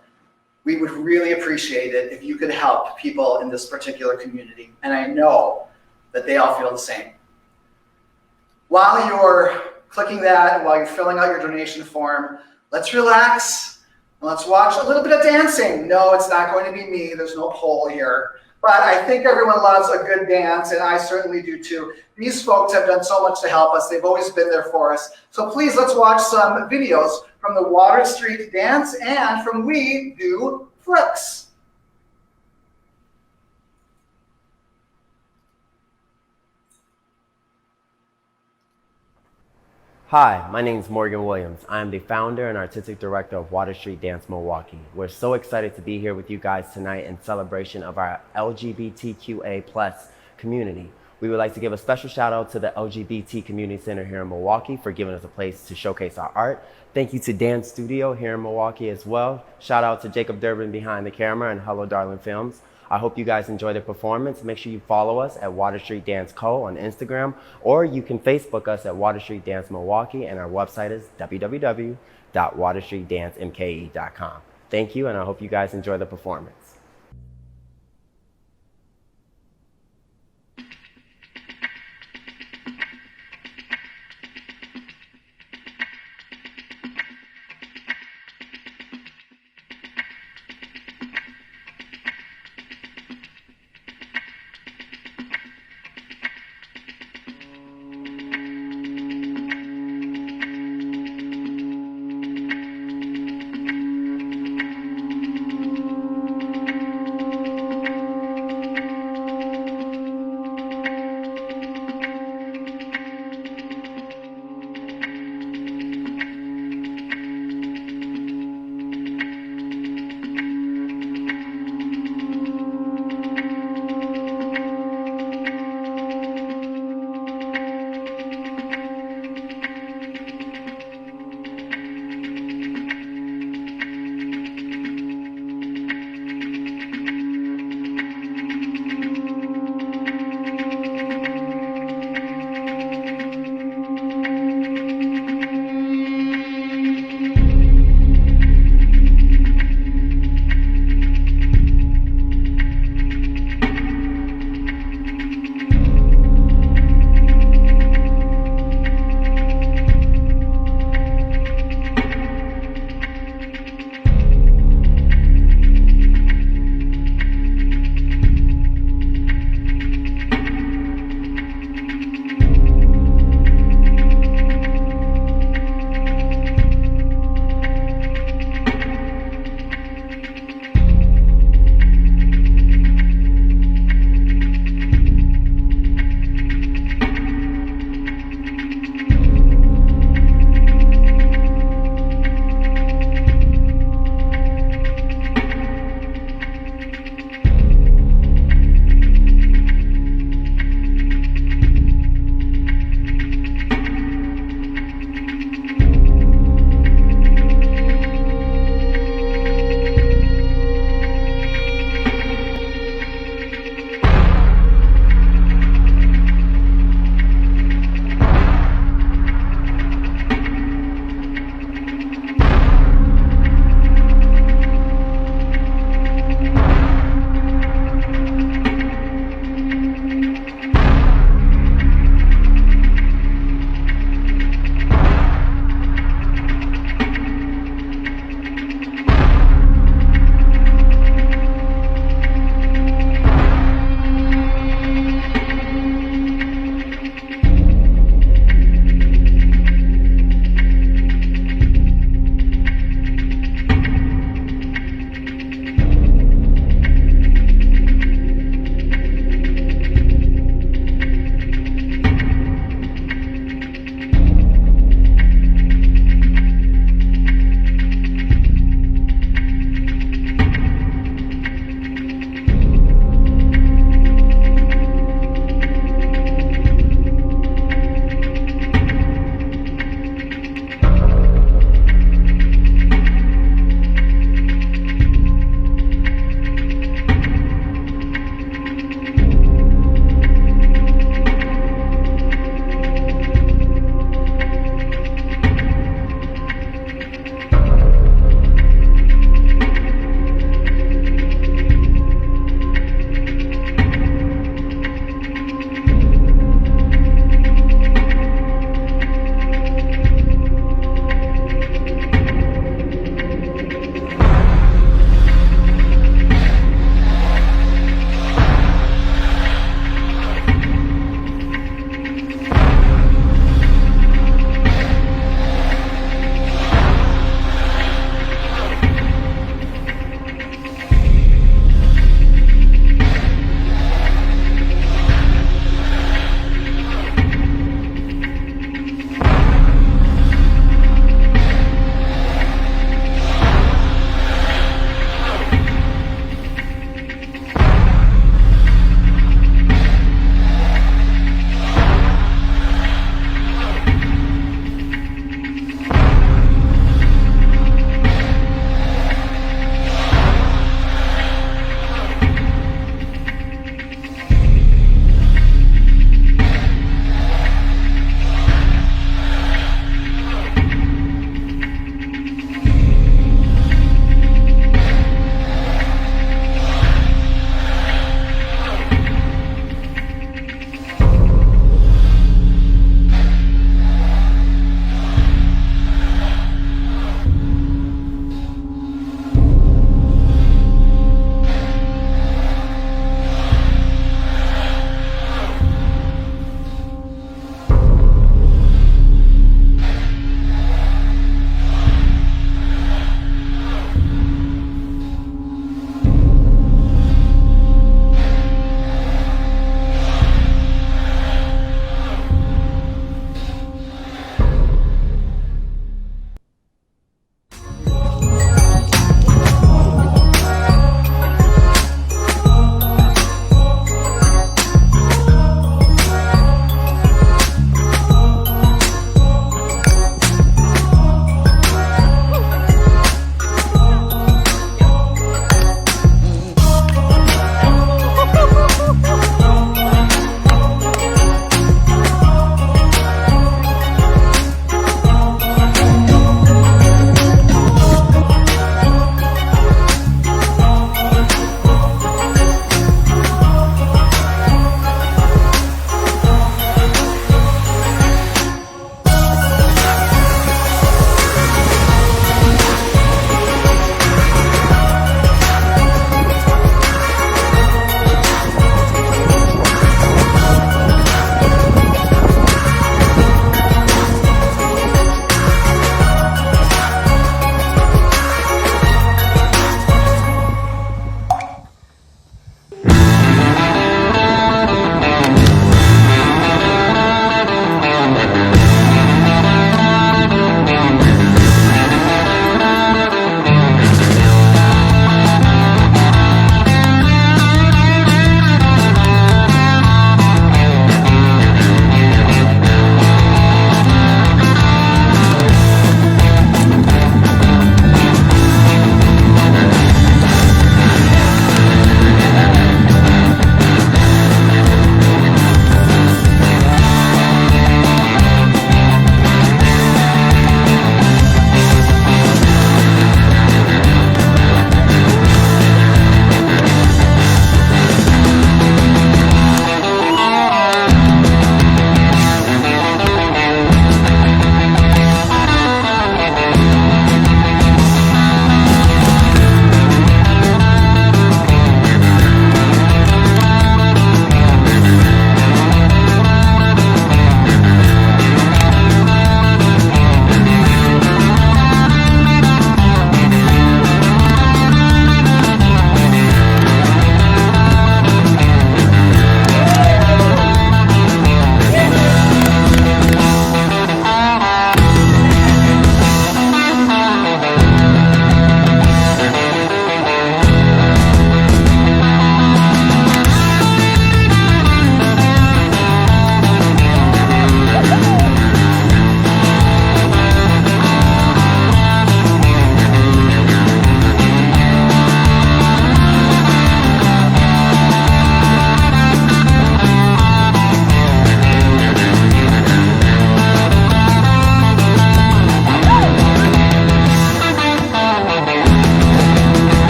we would really appreciate it if you could help people in this particular community. And I know that they all feel the same. While you're clicking that and while you're filling out your donation form, let's relax and let's watch a little bit of dancing. No, it's not going to be me. There's no poll here. But I think everyone loves a good dance, and I certainly do too. These folks have done so much to help us. They've always been there for us. So please, let's watch some videos from the Water Street Dance and from We Do Flips. Hi, my name is Morgan Williams. I am the founder and artistic director of Water Street Dance Milwaukee. We're so excited to be here with you guys tonight in celebration of our LGBTQA+ community. We would like to give a special shout out to the LGBT Community Center here in Milwaukee for giving us a place to showcase our art. Thank you to Dance Studio here in Milwaukee as well. Shout out to Jacob Durbin behind the camera and Hello Darling Films. I hope you guys enjoy the performance. Make sure you follow us at Water Street Dance Co. on Instagram, or you can Facebook us at Water Street Dance Milwaukee, and our website is www.waterstreetdancemke.com. Thank you, and I hope you guys enjoy the performance.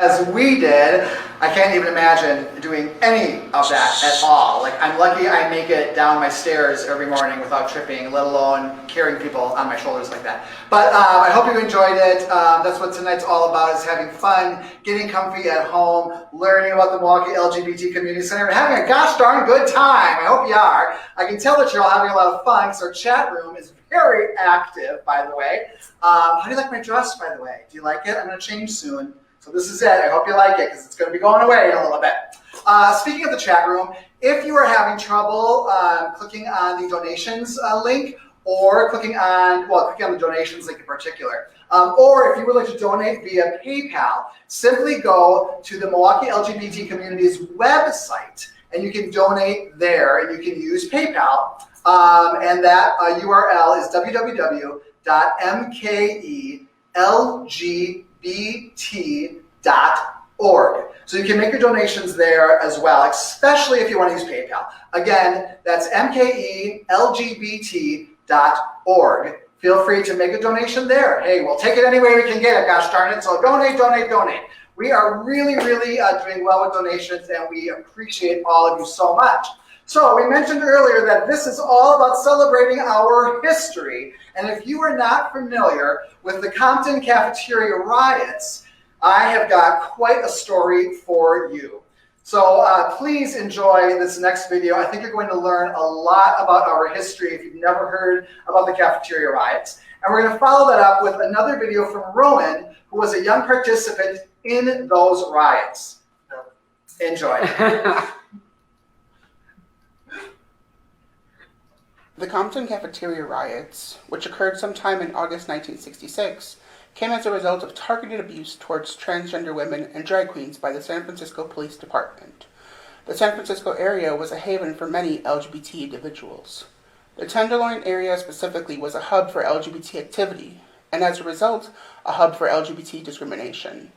as we did. I can't even imagine doing any of that at all. Like, I'm lucky I make it down my stairs every morning without tripping, let alone carrying people on my shoulders like that. But I hope you enjoyed it. That's what tonight's all about, is having fun, getting comfy at home, learning about the Milwaukee LGBT Community Center, and having a gosh darn good time. I hope you are. I can tell that you're all having a lot of fun, because our chat room is very active, by the way. How do you like my dress, by the way? Do you like it? I'm going to change soon. So this is it. I hope you like it, because it's going to be going away in a little bit. Speaking of the chat room, if you are having trouble clicking on the donations link, or clicking on the donations link in particular, or if you would like to donate via PayPal, simply go to the Milwaukee LGBT Community's website, and you can donate there, and you can use PayPal, and that URL is www.mkelgbt.org. So you can make your donations there as well, especially if you want to use PayPal. Again, that's mkelgbt.org. Feel free to make a donation there. Hey, we'll take it any way we can get it, gosh darn it. So donate, donate, donate. We are really, really doing well with donations, and we appreciate all of you so much. So we mentioned earlier that this is all about celebrating our history. And if you are not familiar with the Compton cafeteria riots, I have got quite a story for you. So please enjoy this next video. I think you're going to learn a lot about our history if you've never heard about the cafeteria riots. And we're going to follow that up with another video from Rowan, who was a young participant in those riots. Enjoy. The Compton cafeteria riots, which occurred sometime in August 1966, came as a result of targeted abuse towards transgender women and drag queens by the San Francisco Police Department. The San Francisco area was a haven for many LGBT individuals. The Tenderloin area specifically was a hub for LGBT activity, and as a result, a hub for LGBT discrimination.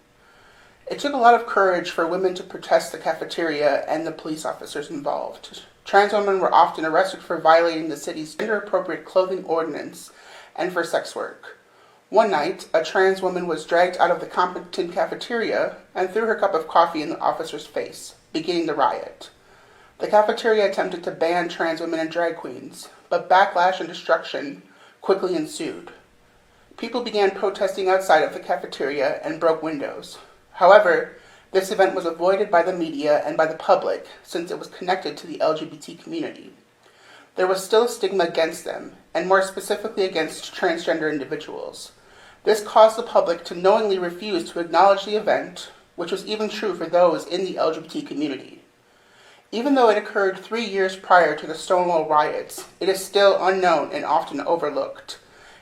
It took a lot of courage for women to protest the cafeteria and the police officers involved. Trans women were often arrested for violating the city's gender-appropriate clothing ordinance and for sex work. One night, a trans woman was dragged out of the Compton cafeteria and threw her cup of coffee in the officer's face, beginning the riot. The cafeteria attempted to ban trans women and drag queens, but backlash and destruction quickly ensued. People began protesting outside of the cafeteria and broke windows. However, this event was avoided by the media and by the public since it was connected to the LGBT community. There was still a stigma against them, and more specifically against transgender individuals. This caused the public to knowingly refuse to acknowledge the event, which was even true for those in the LGBT community. Even though it occurred 3 years prior to the Stonewall riots, it is still unknown and often overlooked.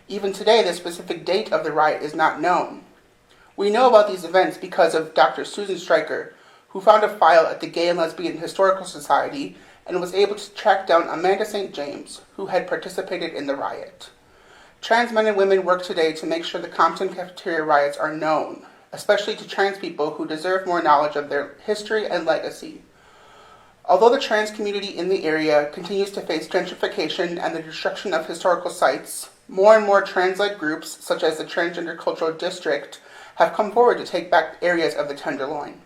Even today, the specific date of the riot is not known. We know about these events because of Dr. Susan Stryker, who found a file at the Gay and Lesbian Historical Society and was able to track down Amanda St. James, who had participated in the riot. Trans men and women work today to make sure the Compton cafeteria riots are known, especially to trans people who deserve more knowledge of their history and legacy. Although the trans community in the area continues to face gentrification and the destruction of historical sites, more and more trans-led groups, such as the Transgender Cultural District, have come forward to take back areas of the Tenderloin.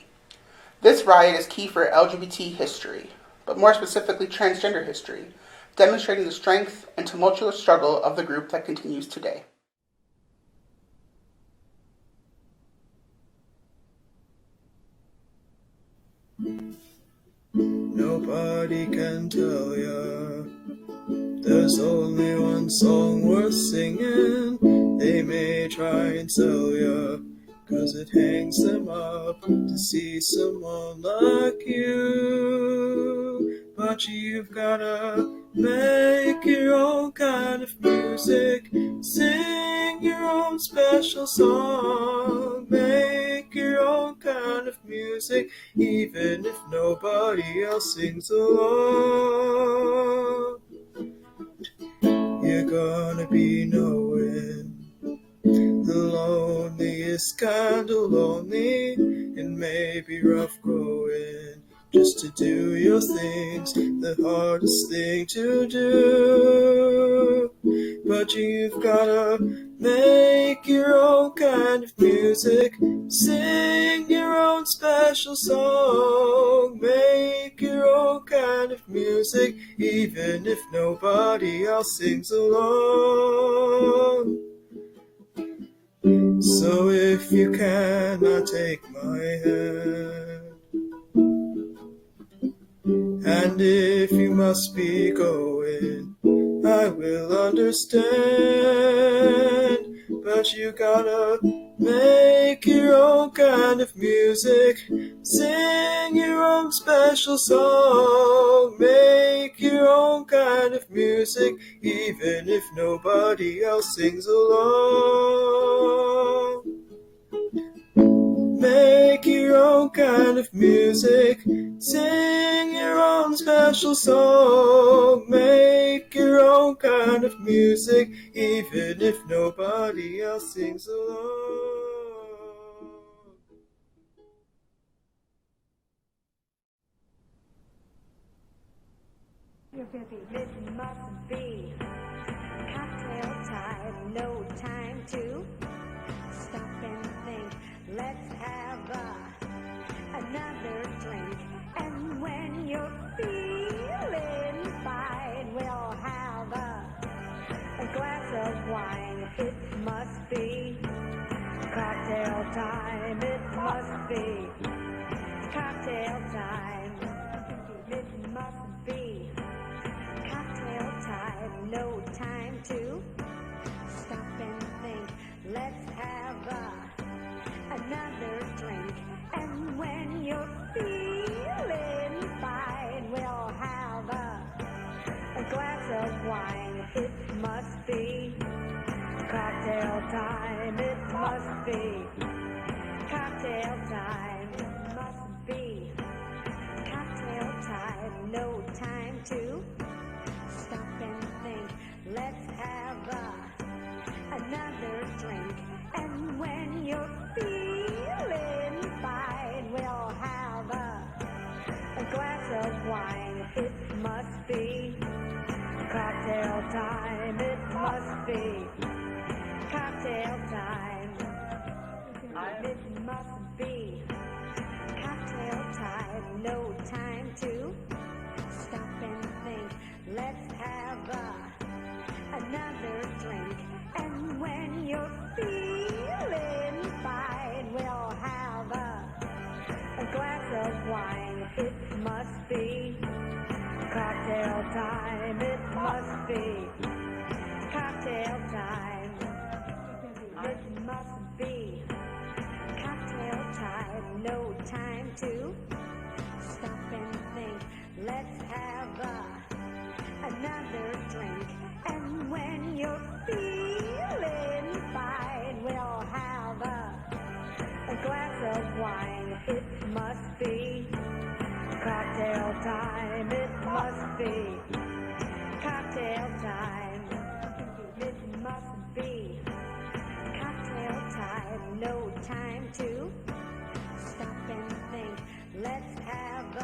This riot is key for LGBT history, but more specifically transgender history, demonstrating the strength and tumultuous struggle of the group that continues today. Nobody can tell ya there's only one song worth singing. They may try and sell ya, 'cause it hangs them up to see someone like you. But you've gotta make your own kind of music, sing your own special song, make your own kind of music, even if nobody else sings along. You're gonna be knowing the loneliest kind of lonely. It may be rough going just to do your things, the hardest thing to do. but you've gotta make your own kind of music. Sing your own special song. Make your own kind of music, even if nobody else sings along. So if you cannot take my hand, and if you must be going, I will understand. But you gotta make your own kind of music. Sing your own special song. Make your own kind of music, even if nobody else sings along. Make your own kind of music. Sing your own special song. Make your own kind of music, even if nobody else sings along. It must be cocktail time, no time to stop and think. Let's have another drink. And when you're feeling fine, we'll have a glass of wine. It must be cocktail time. It must be cocktail time. It must be cocktail time. No time to stop and think. Let's have another drink. And when you're feeling fine, we'll have a glass of wine. It must be cocktail time. It must be cocktail time. It must be cocktail time. No time to stop and think. Let's have another drink. And when you're feeling fine, we'll have a glass of wine. It must be cocktail time. It must be cocktail time. It must be cocktail time. No time to stop and think. Let's have another drink. And when you're feeling fine, we'll have a glass of wine. It must be cocktail time. It must be cocktail time. It must be cocktail time. No time to stop and think. Let's have another drink. And when you're feeling fine, we'll have a glass of wine. It must be cocktail time. It must be cocktail time. It must be cocktail time. No time to stop and think. Let's have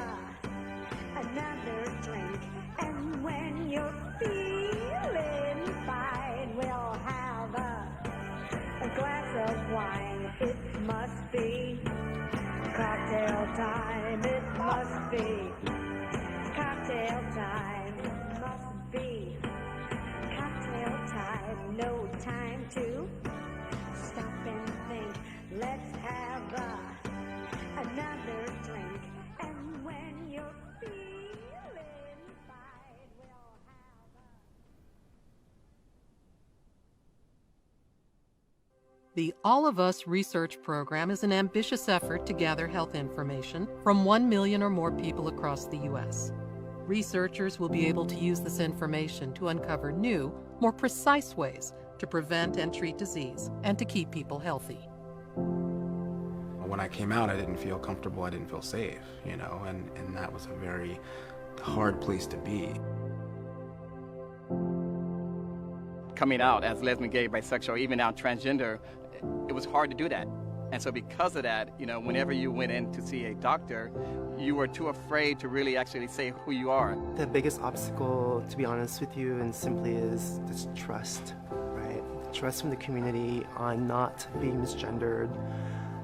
another drink. And when you're feeling fine, we'll have a glass of wine. It must be cocktail time. It must be cocktail time. It must be cocktail time. No time to stop and think. Let's have another drink. And when you're feeling fine, we'll have The All of Us research program is an ambitious effort to gather health information from 1 million or more people across the U.S. Researchers will be able to use this information to uncover new, more precise ways to prevent and treat disease and to keep people healthy. When I came out, I didn't feel comfortable, I didn't feel safe, and that was a very hard place to be. Coming out as lesbian, gay, bisexual, even now transgender, it was hard to do that. And so because of that, whenever you went in to see a doctor, you were too afraid to really actually say who you are. The biggest obstacle, to be honest with you, and simply is this trust, right? Trust from the community on not being misgendered,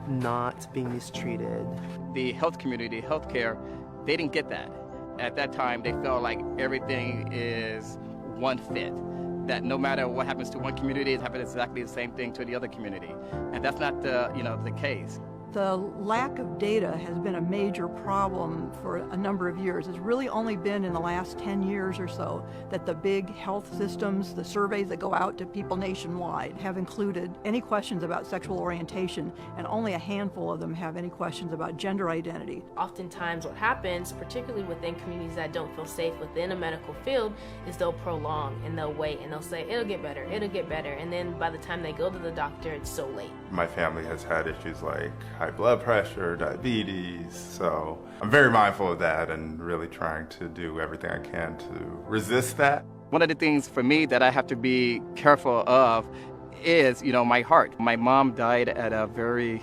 not being mistreated. The health community, healthcare, they didn't get that. At that time, they felt like everything is one fit, that no matter what happens to one community, it happens exactly the same thing to the other community. And that's not the case. The lack of data has been a major problem for a number of years. It's really only been in the last 10 years or so that the big health systems, the surveys that go out to people nationwide, have included any questions about sexual orientation, and only a handful of them have any questions about gender identity. Oftentimes what happens, particularly within communities that don't feel safe within a medical field, is they'll prolong and they'll wait and they'll say, it'll get better, and then by the time they go to the doctor, it's so late. My family has had issues like high blood pressure, diabetes, so I'm very mindful of that and really trying to do everything I can to resist that. One of the things for me that I have to be careful of is, my heart. My mom died at a very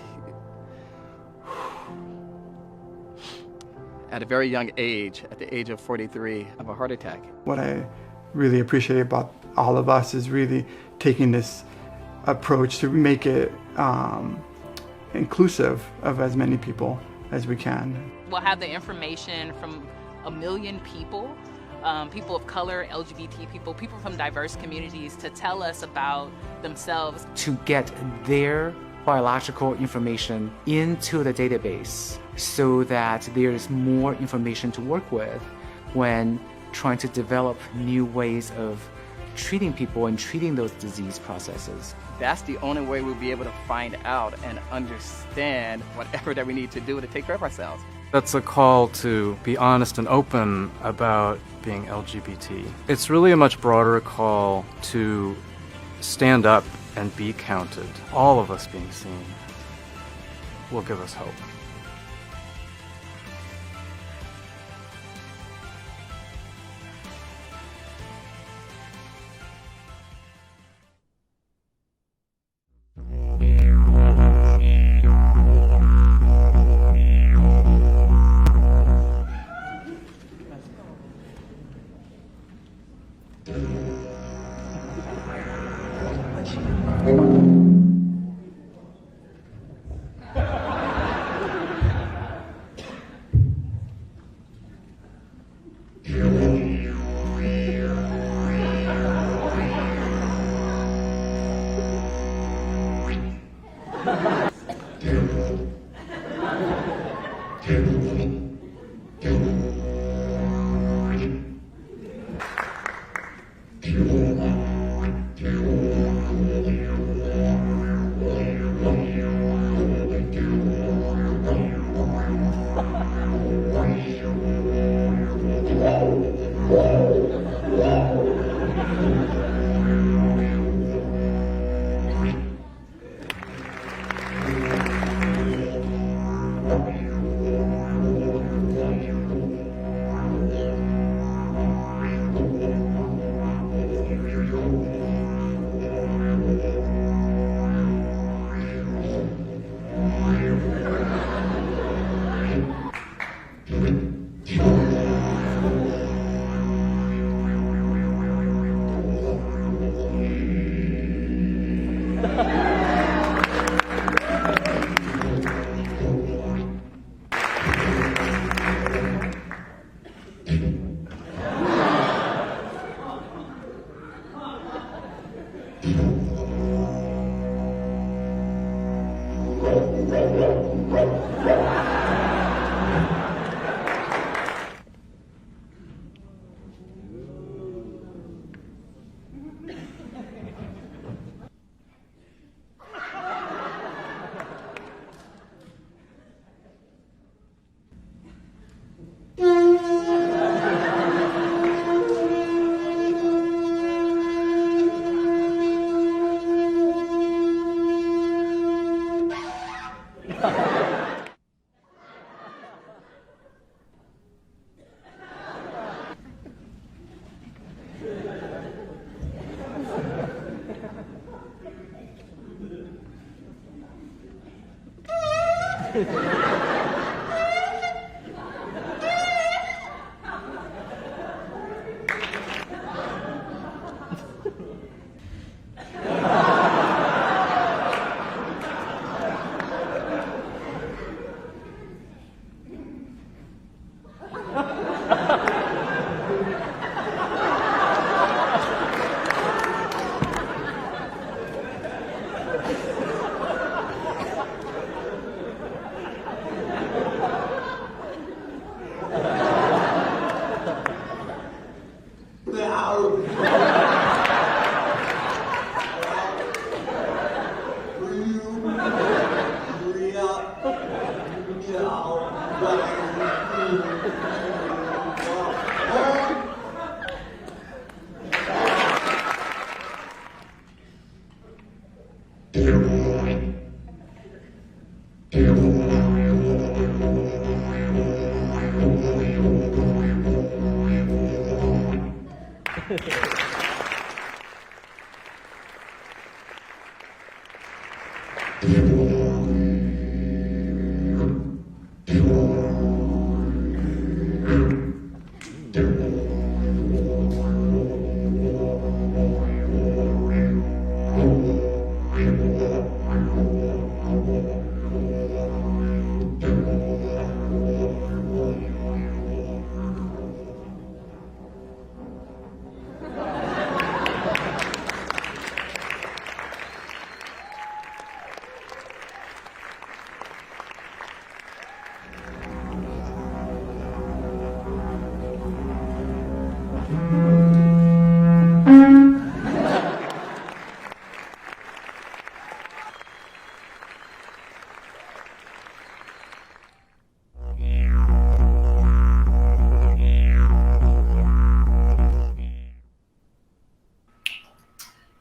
young age, at the age of 43, of a heart attack. What I really appreciate about all of us is really taking this approach to make it inclusive of as many people as we can. We'll have the information from 1 million people, people of color, LGBT people, people from diverse communities, to tell us about themselves. To get their biological information into the database so that there is more information to work with when trying to develop new ways of treating people and treating those disease processes. That's the only way we'll be able to find out and understand whatever that we need to do to take care of ourselves. That's a call to be honest and open about being LGBT. It's really a much broader call to stand up and be counted. All of us being seen will give us hope.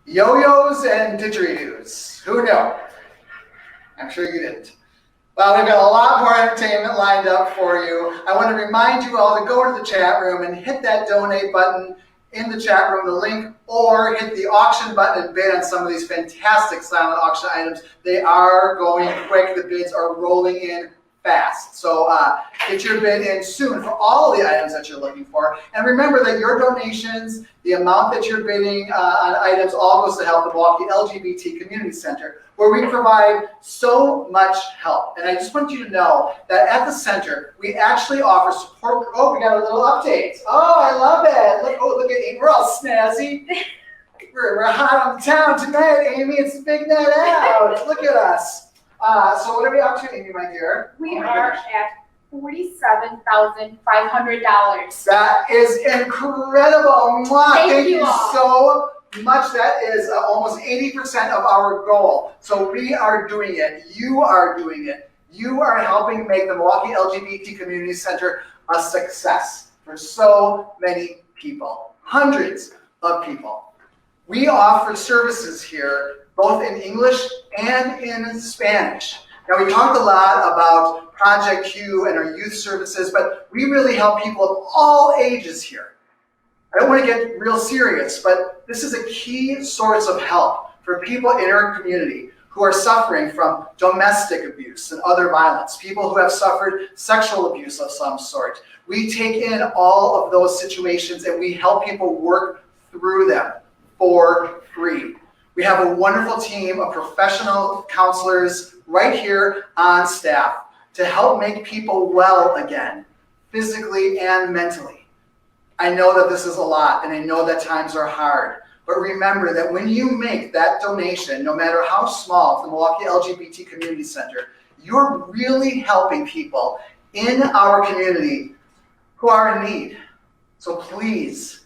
Yo-yos and didgeridoos. Who knew? I'm sure you didn't. Well, we've got a lot more entertainment lined up for you. I want to remind you all to go to the chat room and hit that donate button in the chat room, the link, or hit the auction button and bid on some of these fantastic silent auction items. They are going quick. The bids are rolling in fast. So get your bid in soon for all of the items that you're looking for. And remember that your donations, the amount that you're bidding on items, all goes to help the Milwaukee LGBT Community Center, where we provide so much help. And I just want you to know that at the center, we actually offer support. Oh, we got a little update. Oh, I love it. Look at Amy. We're all snazzy. We're hot on the town tonight, Amy. It's the Big Night Out. Look at us. So what are we up to, Amy, my dear? We are at $47,500. That is incredible. Mwah. Thank you all so much. That is almost 80% of our goal. So we are doing it. You are doing it. You are helping make the Milwaukee LGBT Community Center a success for so many people, hundreds of people. We offer services here both in English and in Spanish. Now, we talked a lot about Project Q and our youth services, but we really help people of all ages here. I don't want to get real serious, but this is a key source of help for people in our community who are suffering from domestic abuse and other violence, people who have suffered sexual abuse of some sort. We take in all of those situations and we help people work through them for free. We have a wonderful team of professional counselors right here on staff to help make people well again, physically and mentally. I know that this is a lot, and I know that times are hard, but remember that when you make that donation, no matter how small, to the Milwaukee LGBT Community Center, you're really helping people in our community who are in need. So please,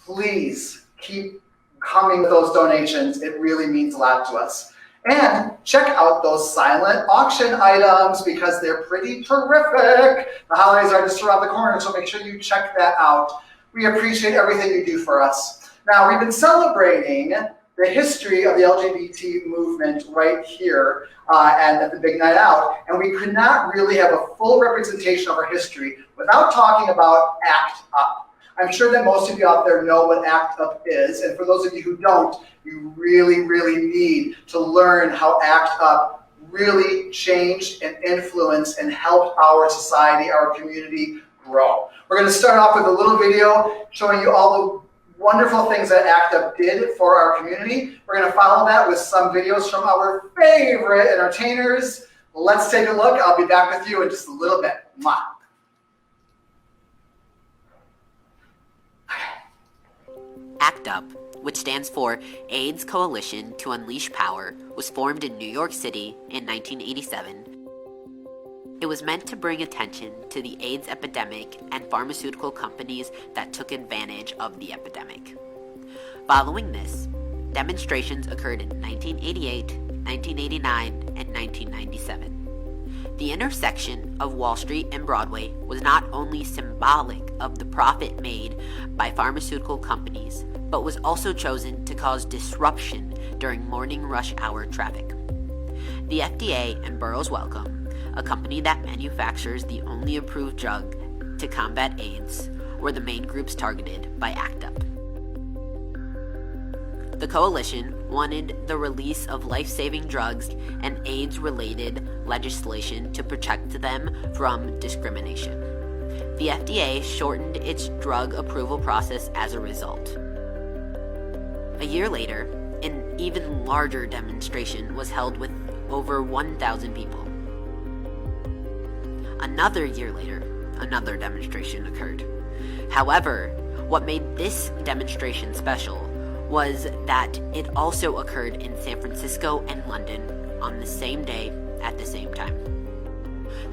please keep coming with those donations. It really means a lot to us. And check out those silent auction items because they're pretty terrific. The holidays are just around the corner, so make sure you check that out. We appreciate everything you do for us. Now, we've been celebrating the history of the LGBT movement right here and at the Big Night Out, and we could not really have a full representation of our history without talking about ACT UP. I'm sure that most of you out there know what ACT UP is, and for those of you who don't, you really, really need to learn how ACT UP really changed and influenced and helped our society, our community grow. We're going to start off with a little video showing you all the wonderful things that ACT UP did for our community. We're going to follow that with some videos from our favorite entertainers. Let's take a look. I'll be back with you in just a little bit. Mwah. ACT UP, which stands for AIDS Coalition to Unleash Power, was formed in New York City in 1987. It was meant to bring attention to the AIDS epidemic and pharmaceutical companies that took advantage of the epidemic. Following this, demonstrations occurred in 1988, 1989, and 1997. The intersection of Wall Street and Broadway was not only symbolic of the profit made by pharmaceutical companies, but was also chosen to cause disruption during morning rush hour traffic. The FDA and Burroughs Wellcome, a company that manufactures the only approved drug to combat AIDS, were the main groups targeted by ACT UP. The coalition wanted the release of life-saving drugs and AIDS-related legislation to protect them from discrimination. The FDA shortened its drug approval process as a result. A year later, an even larger demonstration was held with over 1,000 people. Another year later, another demonstration occurred. However, what made this demonstration special was that it also occurred in San Francisco and London on the same day at the same time.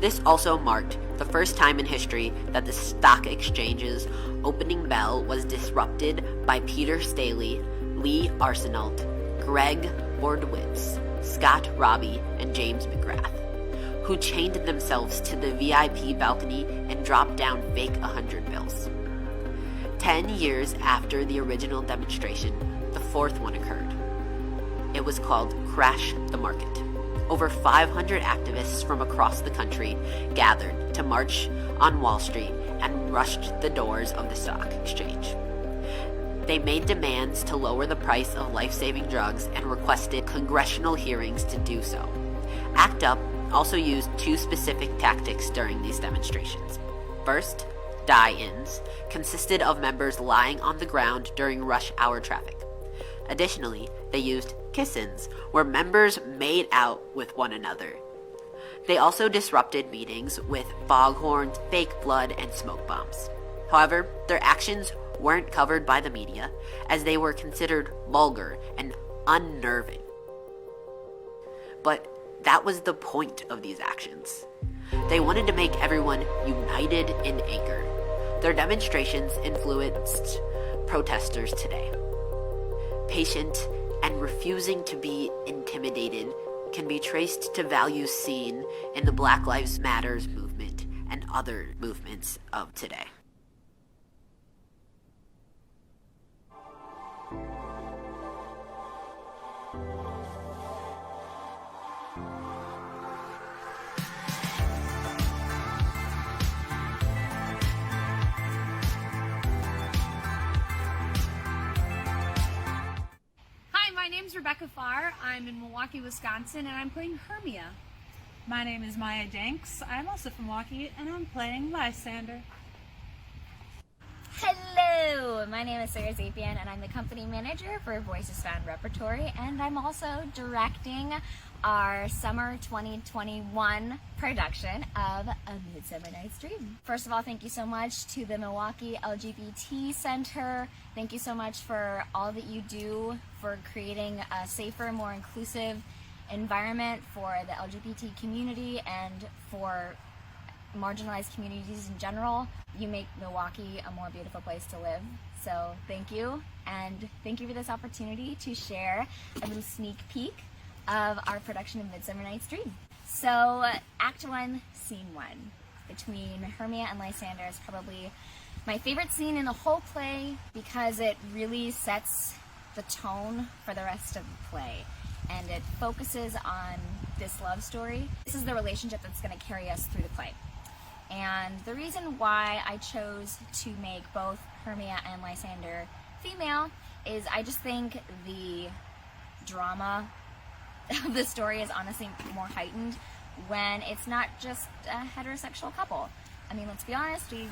This also marked the first time in history that the stock exchange's opening bell was disrupted by Peter Staley, Lee Arsenault, Greg Bordwitz, Scott Robbie, and James McGrath, who chained themselves to the VIP balcony and dropped down fake 100 bills. 10 years after the original demonstration, the fourth one occurred. It was called Crash the Market. Over 500 activists from across the country gathered to march on Wall Street and rushed the doors of the stock exchange. They made demands to lower the price of life-saving drugs and requested congressional hearings to do so. ACT UP also used two specific tactics during these demonstrations. First, die-ins consisted of members lying on the ground during rush hour traffic. Additionally, they used kiss-ins, where members made out with one another. They also disrupted meetings with foghorns, fake blood, and smoke bombs. However, their actions weren't covered by the media, as they were considered vulgar and unnerving. But that was the point of these actions. They wanted to make everyone united in anger. Their demonstrations influenced protesters today. Patient and refusing to be intimidated can be traced to values seen in the Black Lives Matters movement and other movements of today. My name's Rebecca Farr. I'm in Milwaukee, Wisconsin, and I'm playing Hermia. My name is Maya Danks. I'm also from Milwaukee, and I'm playing Lysander. Hello, my name is Sarah Zapian, and I'm the company manager for Voices Found Repertory, and I'm also directing our summer 2021 production of A Midsummer Night's Dream. First of all, thank you so much to the Milwaukee LGBT Center. Thank you so much for all that you do for creating a safer, more inclusive environment for the LGBT community and for marginalized communities in general. You make Milwaukee a more beautiful place to live. So thank you, and thank you for this opportunity to share a little sneak peek of our production of Midsummer Night's Dream. So Act 1, Scene 1, between Hermia and Lysander is probably my favorite scene in the whole play because it really sets the tone for the rest of the play, and it focuses on this love story. This is the relationship that's going to carry us through the play. And the reason why I chose to make both Hermia and Lysander female is I just think the drama of the story is honestly more heightened when it's not just a heterosexual couple. I mean, let's be honest, we've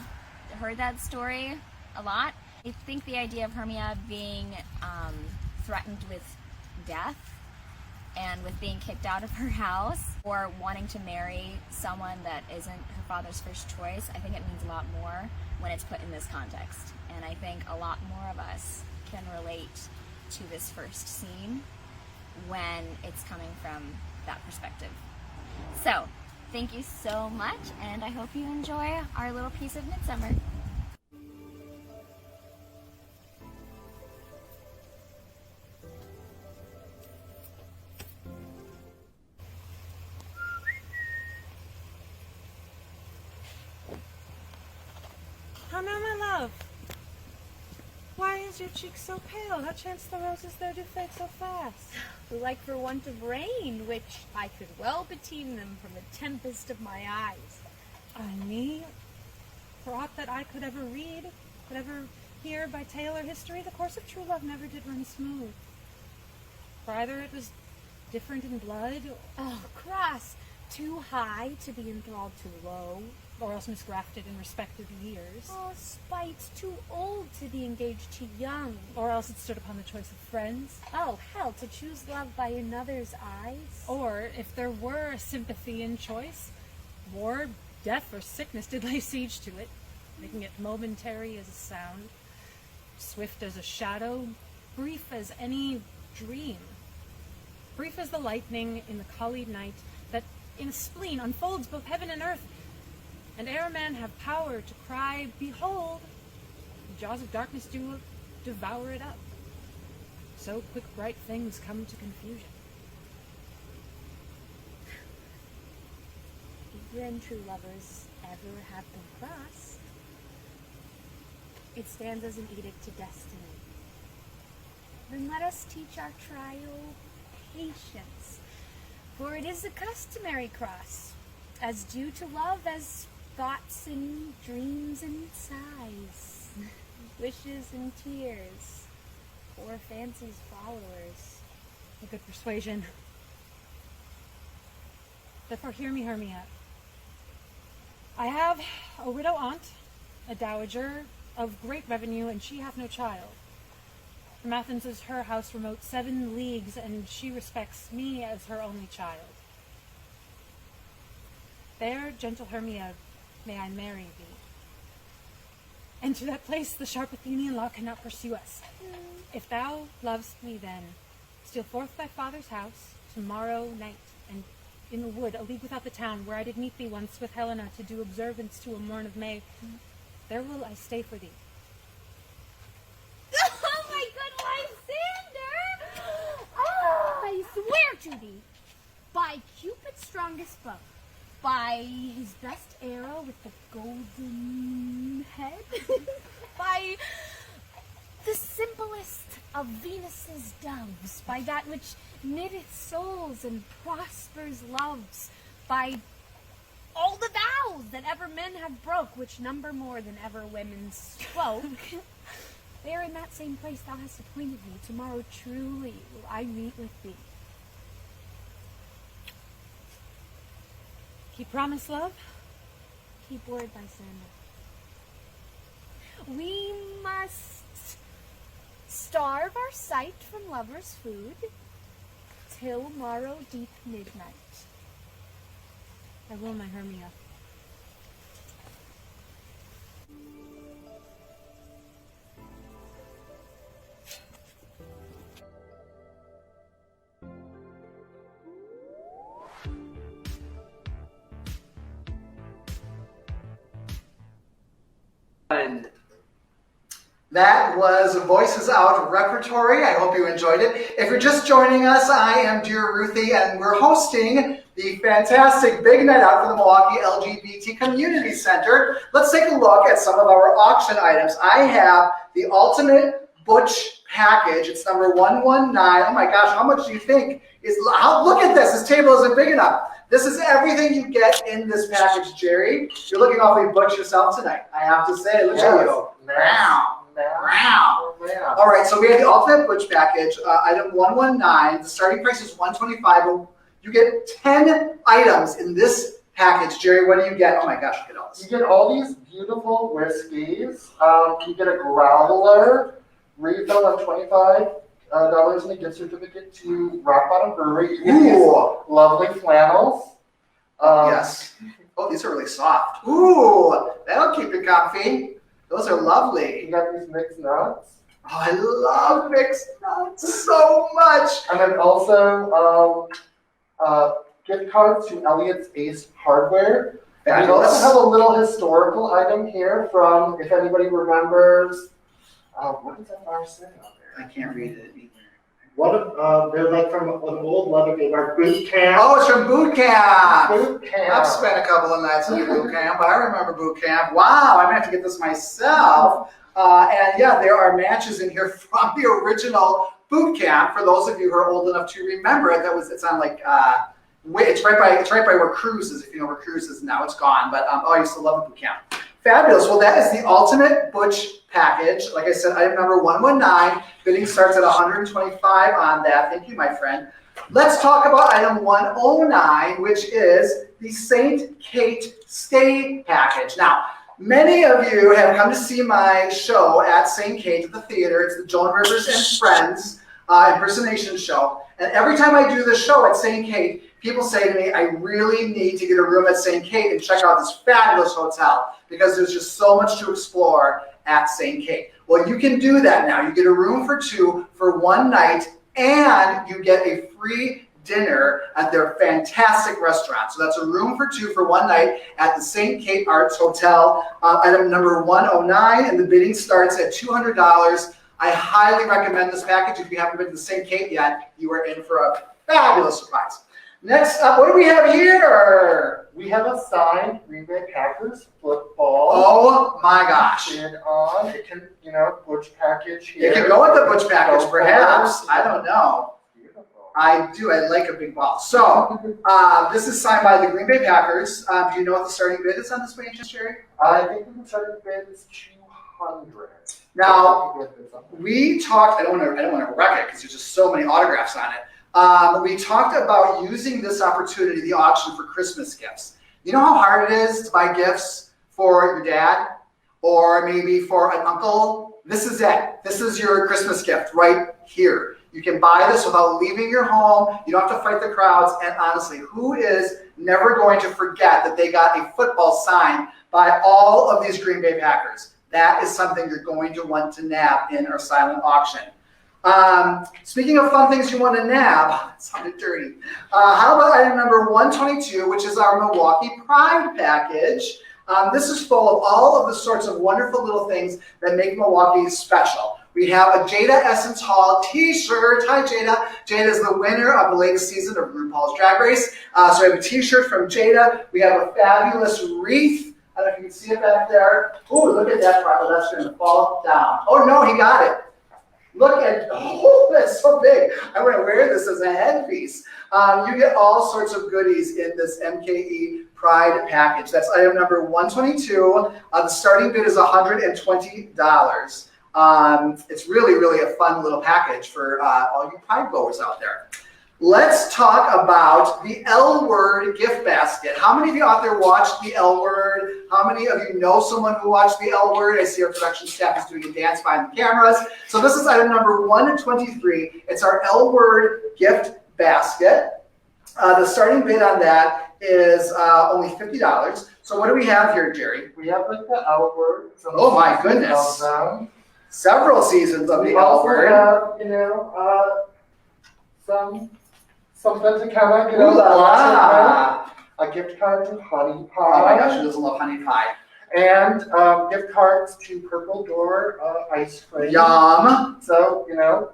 heard that story a lot. I think the idea of Hermia being threatened with death and with being kicked out of her house or wanting to marry someone that isn't her father's first choice, I think it means a lot more when it's put in this context. And I think a lot more of us can relate to this first scene when it's coming from that perspective. So, thank you so much, and I hope you enjoy our little piece of Midsummer. Oh no, my love. Why is your cheek so pale? How chance the roses there do fade so fast? Like for want of rain, which I could well beteem them from the tempest of my eyes. Ay me, for aught that I could ever read, could ever hear by tale or history, the course of true love never did run smooth. For either it was different in blood, Oh, cross, too high to be enthralled too low. or else misgrafted in respective years. Oh, spite, too old to be engaged too young. Or else it stood upon the choice of friends. Oh, hell, to choose love by another's eyes. Or, if there were sympathy in choice, war, death, or sickness did lay siege to it, making it momentary as a sound, swift as a shadow, brief as any dream. Brief as the lightning in the collied night that in a spleen unfolds both heaven and earth, and ere man have power to cry, behold, the jaws of darkness do devour it up. So quick bright things come to confusion. Then true lovers ever have been crossed, it stands as an edict to destiny. Then let us teach our trial patience, for it is a customary cross, as due to love as thoughts and dreams and sighs, wishes and tears, or fancy's followers. A good persuasion. Therefore hear me, Hermia. I have a widow aunt, a dowager, of great revenue, and she hath no child. From Athens is her house remote 7 leagues, and she respects me as her only child. There, gentle Hermia, may I marry thee. And to that place the sharp Athenian law cannot pursue us. If thou lovest me then, steal forth thy father's house tomorrow night, and in the wood, a league without the town, where I did meet thee once with Helena to do observance to a morn of May, there will I stay for thee. Oh, my good Lysander! Oh, I swear to thee, by Cupid's strongest bow, by his best arrow with the golden head, by the simplest of Venus's doves, by that which knitteth souls and prospers loves, by all the vows that ever men have broke, which number more than ever women spoke. There in that same place thou hast appointed me, tomorrow truly will I meet with thee. Keep promise, love? Keep word, Lysander. We must starve our sight from lovers' food till morrow deep midnight. I will, my Hermia. That was Voices Out Repertory. I hope you enjoyed it. If you're just joining us, I am dear Ruthie, and we're hosting the fantastic Big Night Out for the Milwaukee LGBT Community Center. Let's take a look at some of our auction items. I have the Ultimate Butch Package. It's number 119. Oh my gosh, how much do you think is... look at this. This table isn't big enough. This is everything you get in this package, Jerry. You're looking awfully butch yourself tonight, I have to say. Look at you. Wow. Wow. All right, so we have the Ultimate Butch Package, item 119. The starting price is $125. You get 10 items in this package. Jerry, what do you get? Oh my gosh, look at all this. You get all these beautiful whiskeys. You get a growler, refill of $25 and a gift certificate to Rock Bottom Brewery. You get these lovely flannels. Yes. Oh, these are really soft. Ooh, that'll keep you comfy. Those are lovely. You got these mixed nuts. Oh, I love mixed nuts so much. And then also gift cards to Elliot's Ace Hardware. And we also have a little historical item here from, if anybody remembers, what does that bar say out there? I can't read it either. They're like from an old leather game, our boot camp. Oh, it's from boot camp. Boot camp. I've spent a couple of nights in boot camp. I remember boot camp. Wow, I'm gonna have to get this myself. And yeah, there are matches in here from the original boot camp. For those of you who are old enough to remember it, it's on like it's right by where Cruise is. If you know where Cruise is now, it's gone. But I used to love boot camp. Fabulous. Well, that is the Ultimate Butch Package. Like I said, item number 119. Bidding starts at $125 on that. Thank you, my friend. Let's talk about item 109, which is the St. Kate Stay Package. Now, many of you have come to see my show at St. Kate at the theater. It's the Joan Rivers and Friends impersonation show. And every time I do this show at St. Kate, people say to me, I really need to get a room at St. Kate and check out this fabulous hotel because there's just so much to explore at St. Kate. Well, you can do that now. You get a room for two for one night, and you get a free dinner at their fantastic restaurant. So that's a room for two for one night at the St. Kate Arts Hotel. Item number 109, and the bidding starts at $200. I highly recommend this package. If you haven't been to St. Kate yet, you are in for a fabulous surprise. Next up, what do we have here? We have a signed Green Bay Packers football. Oh my gosh. It can, Butch Package here. It can go with the Butch Package, perhaps. I don't know. I do. I like a big ball. So, this is signed by the Green Bay Packers. Do you know what the starting bid is on this by chance, Jerry? I think the starting bid is $200. Now, we talked. I don't want to wreck it because there's just so many autographs on it. We talked about using this opportunity, the auction, for Christmas gifts. You know how hard it is to buy gifts for your dad or maybe for an uncle? This is it. This is your Christmas gift right here. You can buy this without leaving your home. You don't have to fight the crowds. And honestly, who is never going to forget that they got a football signed by all of these Green Bay Packers? That is something you're going to want to nab in our silent auction. Speaking of fun things you want to nab, it sounded dirty. How about item number 122, which is our Milwaukee Pride package. This is full of all of the sorts of wonderful little things that make Milwaukee special. We have a Jada Essence Hall t-shirt. Hi, Jada. Jada is the winner of the latest season of RuPaul's Drag Race. So we have a t-shirt from Jada. We have a fabulous wreath. I don't know if you can see it back there. Oh, look at that. Oh, that's going to fall down. Oh, no, he got it. Look at, oh, that's so big. I'm going to wear this as a headpiece. You get all sorts of goodies in this MKE Pride package. That's item number 122. The starting bid is $120. It's really, really a fun little package for all you Pride goers out there. Let's talk about the L Word gift basket. How many of you out there watched the L Word? How many of you know someone who watched the L Word? I see our production staff is doing a dance behind the cameras. So this is item number 123. It's our L Word gift basket. The starting bid on that is only $50. So what do we have here, Jerry? We have like the L Word. Oh my goodness. Several seasons of the L Word. We also have, something to kind of, a gift card to Honey Pie. Oh my gosh, who doesn't love honey pie? And gift cards to Purple Door ice cream. Yum. So,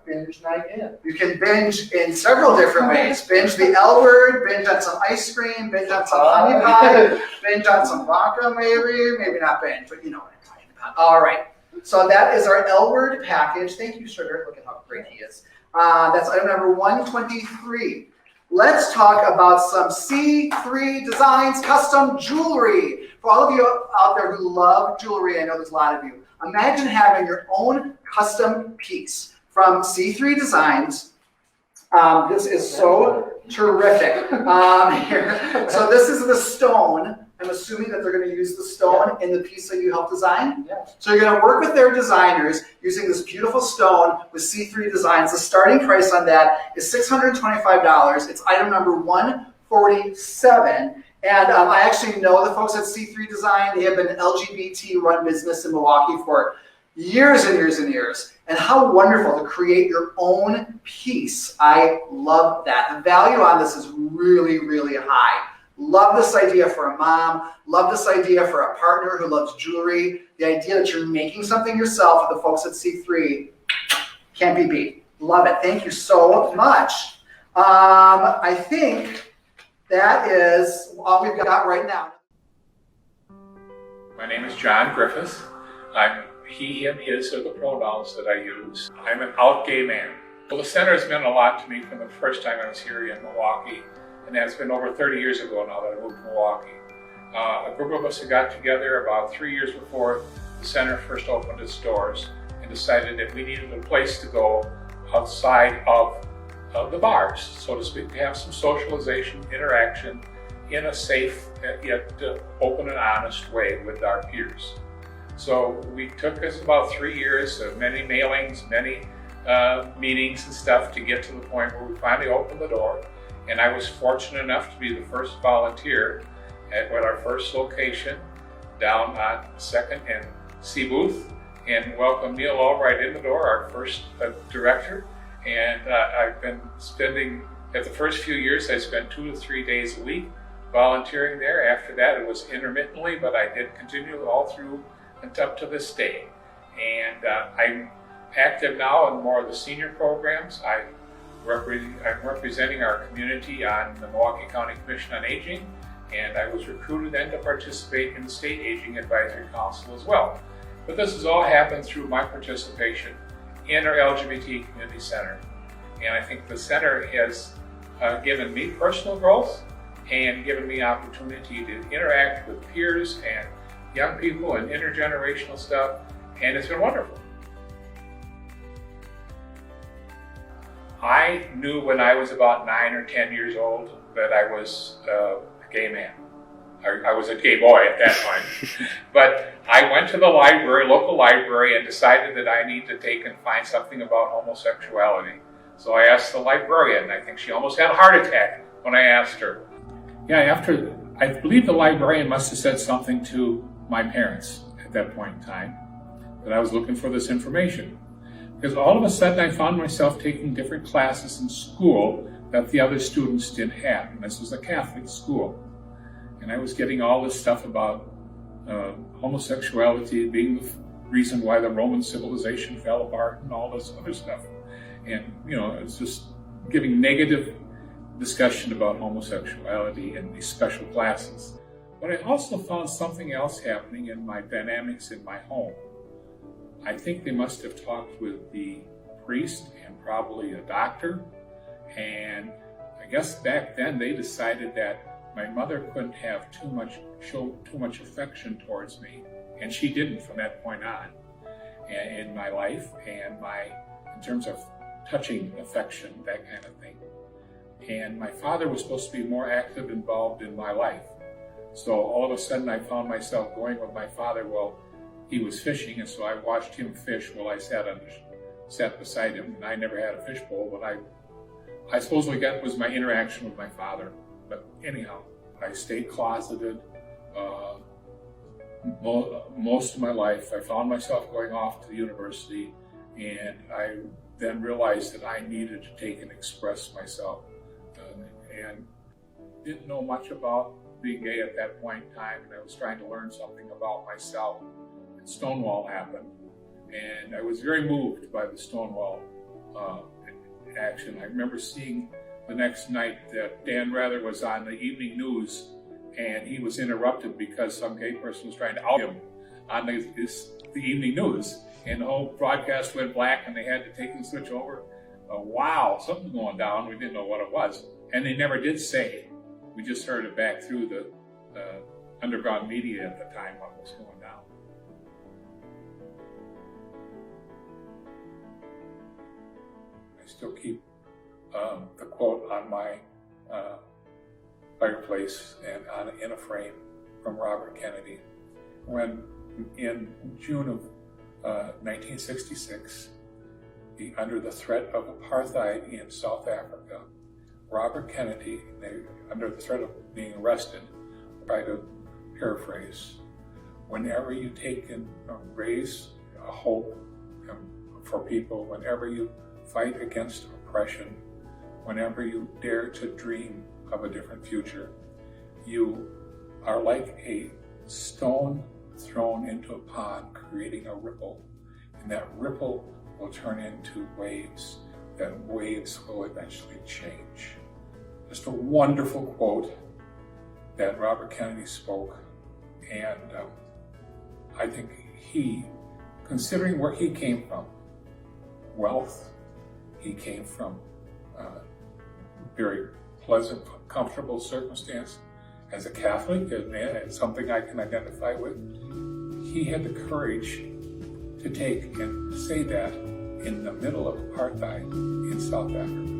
binge night in. You can binge in several different ways. Binge the L Word, binge on some ice cream, binge on some honey pie, binge on some vodka maybe not binge, but you know what I'm talking about. All right. So that is our L Word package. Thank you, Sugar. Look at how great he is. That's item number 123. Let's talk about some C3 Designs custom jewelry. For all of you out there who love jewelry, I know there's a lot of you. Imagine having your own custom piece from C3 Designs. This is so terrific. Here. So this is the stone. I'm assuming that they're going to use the stone in the piece that you helped design. Yeah. So you're going to work with their designers using this beautiful stone with C3 Designs. The starting price on that is $625. It's item number 147. And I actually know the folks at C3 Design. They have been an LGBT-run business in Milwaukee for years and years and years. And how wonderful to create your own piece. I love that. The value on this is really, really high. Love this idea for a mom. Love this idea for a partner who loves jewelry. The idea that you're making something yourself with the folks at C3 can't be beat. Love it. Thank you so much. I think that is all we've got right now. My name is John Griffith. I'm he, him, his are the pronouns that I use. I'm an out gay man. Well, the center has meant a lot to me from the first time I was here in Milwaukee, and that's been over 30 years ago now that I moved to Milwaukee. A group of us had got together about 3 years before the center first opened its doors and decided that we needed a place to go outside of the bars, so to speak, to have some socialization, interaction in a safe yet open and honest way with our peers. So we took us about 3 years of many mailings, many meetings and stuff to get to the point where we finally opened the door. And I was fortunate enough to be the first volunteer at our first location down on 2nd and C Booth, and welcome Neil Albright in the door, our first director. And I've been spending, at the first few years, I spent 2 to 3 days a week volunteering there. After that, it was intermittently, but I did continue all through and up to this day. And I'm active now in more of the senior programs. I'm representing our community on the Milwaukee County Commission on Aging, and I was recruited then to participate in the State Aging Advisory Council as well. But this has all happened through my participation in our LGBT Community Center. And I think the center has given me personal growth and given me opportunity to interact with peers and young people and intergenerational stuff, and it's been wonderful. I knew when I was about 9 or 10 years old that I was a gay man. I was a gay boy at that point. But I went to the library, local library, and decided that I need to take and find something about homosexuality. So I asked the librarian. I think she almost had a heart attack when I asked her. Yeah, I believe the librarian must have said something to my parents at that point in time, that I was looking for this information. Because all of a sudden I found myself taking different classes in school that the other students didn't have. And this was a Catholic school. And I was getting all this stuff about homosexuality being the reason why the Roman civilization fell apart and all this other stuff. And, it's just giving negative discussion about homosexuality in these special classes. But I also found something else happening in my dynamics in my home. I think they must have talked with the priest and probably a doctor. And I guess back then they decided that my mother couldn't have show too much affection towards me. And she didn't from that point on in my life and in terms of touching affection, that kind of thing. And my father was supposed to be more active, involved in my life. So all of a sudden I found myself going with my father. Well, he was fishing, and so I watched him fish while I sat beside him. And I never had a fishbowl, but I suppose what I got was my interaction with my father. But anyhow, I stayed closeted most of my life. I found myself going off to the university, and I then realized that I needed to take and express myself. And didn't know much about being gay at that point in time, and I was trying to learn something about myself. And Stonewall happened, and I was very moved by the Stonewall action. I remember seeing the next night that Dan Rather was on the evening news, and he was interrupted because some gay person was trying to out him on the evening news, and the whole broadcast went black, and they had to take and switch over. Wow, something's going down. We didn't know what it was, and they never did say. We just heard it back through the underground media at the time what was going down. still keep the quote on my fireplace and in a frame from Robert Kennedy. When in June of 1966, under the threat of apartheid in South Africa, Robert Kennedy, under the threat of being arrested, tried to paraphrase, whenever you take and raise a hope for people, whenever you fight against oppression, whenever you dare to dream of a different future, you are like a stone thrown into a pond, creating a ripple, and that ripple will turn into waves. That waves will eventually change. Just a wonderful quote that Robert Kennedy spoke, and I think he, considering where he came from, wealth, he came from very pleasant, comfortable circumstance. As a Catholic, and it's something I can identify with, he had the courage to take and say that in the middle of apartheid in South Africa.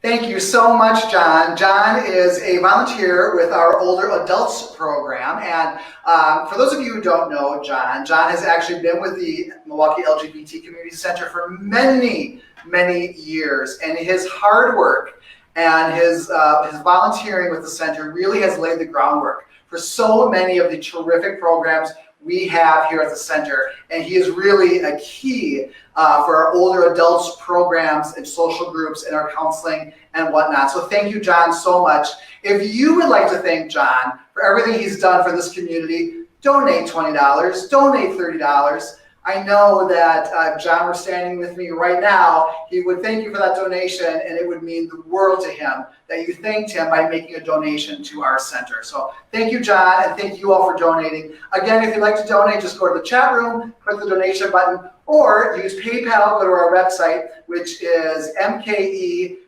Thank you so much, John. John is a volunteer with our older adults program. And for those of you who don't know John has actually been with the Milwaukee LGBT Community Center for many, many years. And his hard work and his volunteering with the center really has laid the groundwork for so many of the terrific programs we have here at the center. And he is really a key for our older adults programs and social groups and our counseling and whatnot. So thank you, John, so much. If you would like to thank John for everything he's done for this community, donate $20, donate $30. I know that if John were standing with me right now, he would thank you for that donation, and it would mean the world to him that you thanked him by making a donation to our center. So thank you, John, and thank you all for donating. Again, if you'd like to donate, just go to the chat room, click the donation button, or use PayPal, go to our website, which is mkelgbt.org,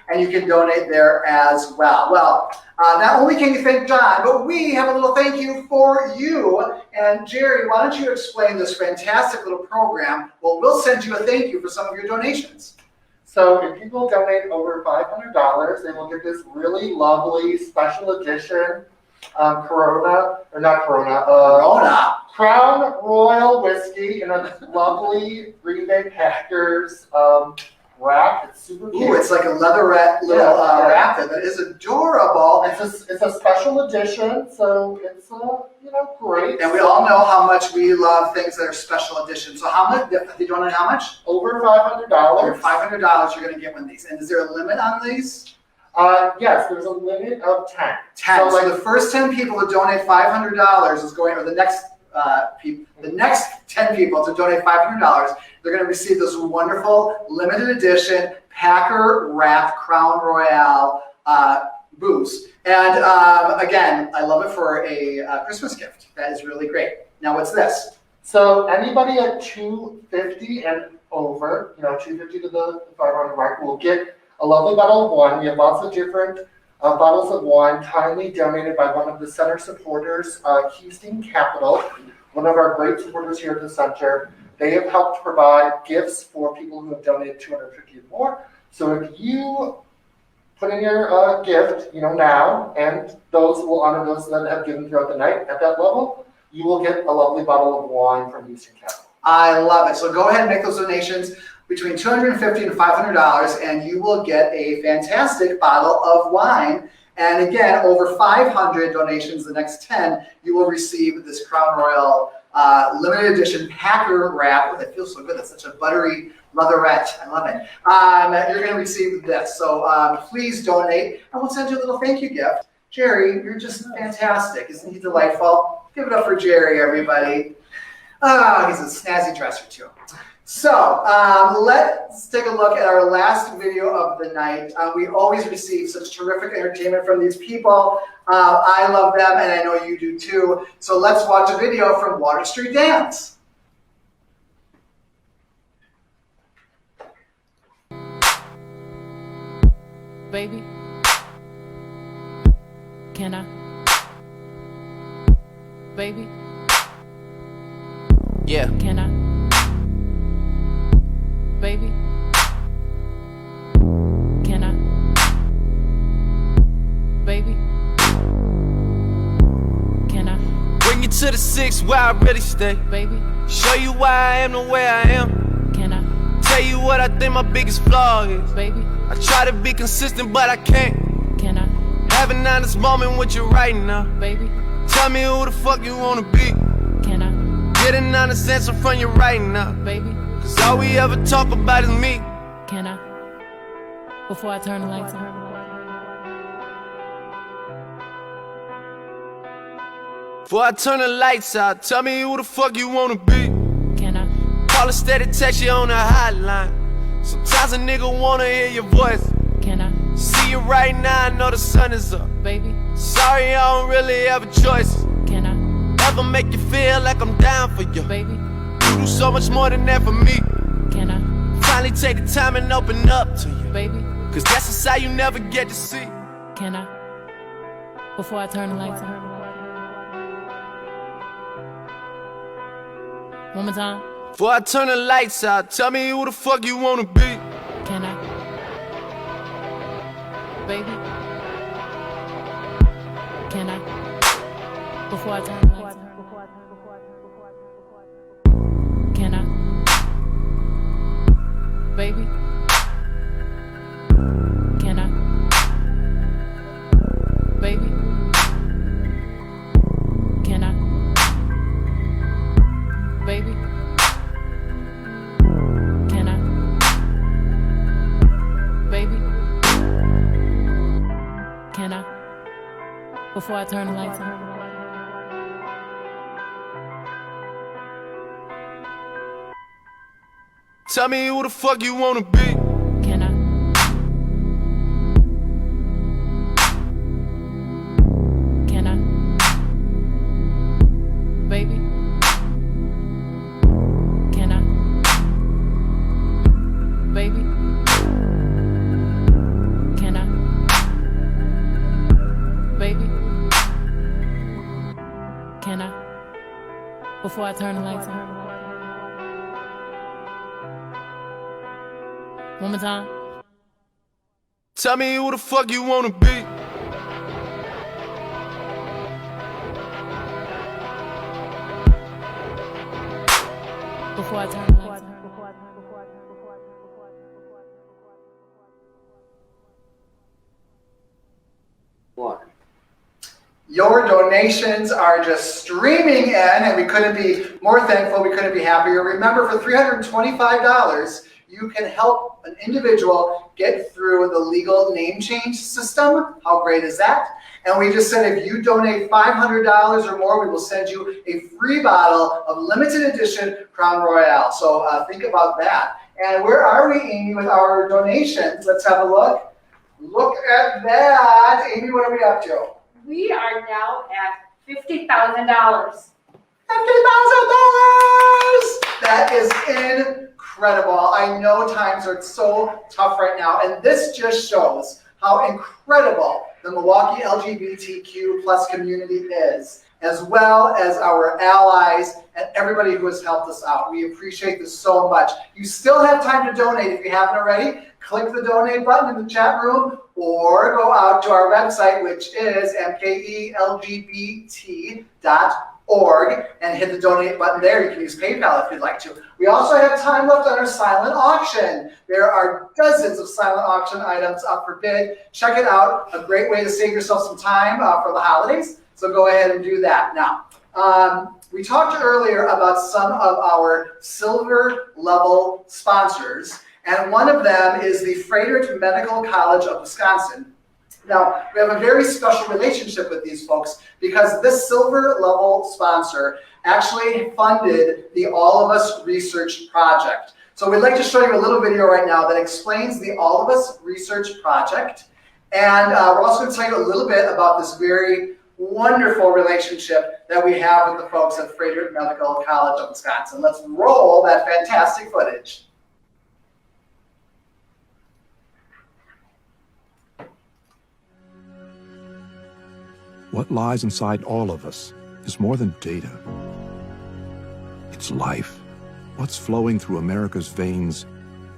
and you can donate there as well. Well, not only can you thank John, but we have a little thank you for you. And Jerry, why don't you explain this fantastic little program? Well, we'll send you a thank you for some of your donations. So if people donate over $500, they will get this really lovely special edition Crown Royal whiskey in a lovely Green Bay Packers wrap. It's super cute. Ooh, it's like a leatherette little wrap, and it is adorable. It's a special edition, so it's great. And we all know how much we love things that are special editions. So how much? If you donate how much? Over $500. Over $500, you're going to get one of these. And is there a limit on these? Yes, there's a limit of 10. 10. So the first 10 people to donate $500 is going, or the next 10 people to donate $500, they're going to receive this wonderful limited edition Packer wrapped Crown Royal booze. And again, I love it for a Christmas gift. That is really great. Now, what's this? So anybody at 250 and over, 250 to the 500 mark, will get a lovely bottle of wine. We have lots of different bottles of wine kindly donated by one of the center supporters, Keystone Capital, one of our great supporters here at the center. They have helped provide gifts for people who have donated $250 and more. So if you put in your gift, now, and those will honor those that have given throughout the night at that level, you will get a lovely bottle of wine from Keystone Capital. I love it. So go ahead and make those donations between $250 and $500, and you will get a fantastic bottle of wine. And again, over 500 donations, the next 10, you will receive this Crown Royal limited edition Packer wrap. Oh, that feels so good. That's such a buttery leatherette. I love it. You're going to receive this. So please donate, and we'll send you a little thank you gift. Jerry, you're just fantastic. Isn't he delightful? Give it up for Jerry, everybody. He's a snazzy dresser, too. So let's take a look at our last video of the night. We always receive such terrific entertainment from these people. I love them, and I know you do too. So let's watch a video from Water Street Dance. Baby, can I Baby? Yeah. Can I? Baby? Can I? Baby? Can I? Bring you to the 6 where I really stay. Baby? Show you why I am the way I am. Can I? Tell you what I think my biggest flaw is. Baby? I try to be consistent, but I can't. Can I? Have an honest moment with you right now. Baby? Tell me who the fuck you wanna be. Can I? Get an honest answer from you right now. Baby? Cause all we ever talk about is me. Can I? Before I turn the lights on. Before I turn the lights out, tell me who the fuck you wanna be. Can I? Call instead of text you on the hotline. Sometimes a nigga wanna hear your voice. Can I? See you right now, I know the sun is up. Baby? Sorry, I don't really have a choice. Can I? Ever make you feel like I'm down for you? Baby? You do so much more than that for me. Can I? Finally take the time and open up to you. Baby? Cause that's a side you never get to see. Can I? Before I turn the lights on. One more time. Before I turn the lights out, tell me who the fuck you wanna be. Can I? Baby? Can I? Before I turn the lights on. Can I? Baby? Can I? Baby? Can I? Baby? Can I? Baby? Can I? Before I turn the lights on. Tell me who the fuck you wanna be. Can I? Can I? Baby? Can I? Baby? Can I? Baby? Can I? Before I turn the lights on. One more time. Tell me who the fuck you wanna be. Before I turn the lights on. Your donations are just streaming in, and we couldn't be more thankful. We couldn't be happier. Remember, for $325, you can help an individual get through the legal name change system. How great is that? And we just said if you donate $500 or more, we will send you a free bottle of limited edition Crown Royale. So think about that. And where are we, Amy, with our donations? Let's have a look. Look at that. Amy, what are we up to? We are now at $50,000. $50,000! That is incredible. I know times are so tough right now, and this just shows how incredible the Milwaukee LGBTQ plus community is, as well as our allies and everybody who has helped us out. We appreciate this so much. You still have time to donate if you haven't already. Click the donate button in the chat room or go out to our website, which is mkelgbt.org, and hit the donate button there. You can use PayPal if you'd like to. We also have time left on our silent auction. There are dozens of silent auction items up for bid. Check it out. A great way to save yourself some time for the holidays. So go ahead and do that. Now, we talked earlier about some of our silver level sponsors, and one of them is the Frederick Medical College of Wisconsin. Now, we have a very special relationship with these folks because this silver level sponsor actually funded the All of Us Research Project. So we'd like to show you a little video right now that explains the All of Us Research Project. And we're also going to tell you a little bit about this very wonderful relationship that we have with the folks at Frederick Medical College of Wisconsin. Let's roll that fantastic footage. What lies inside all of us is more than data. It's life. What's flowing through America's veins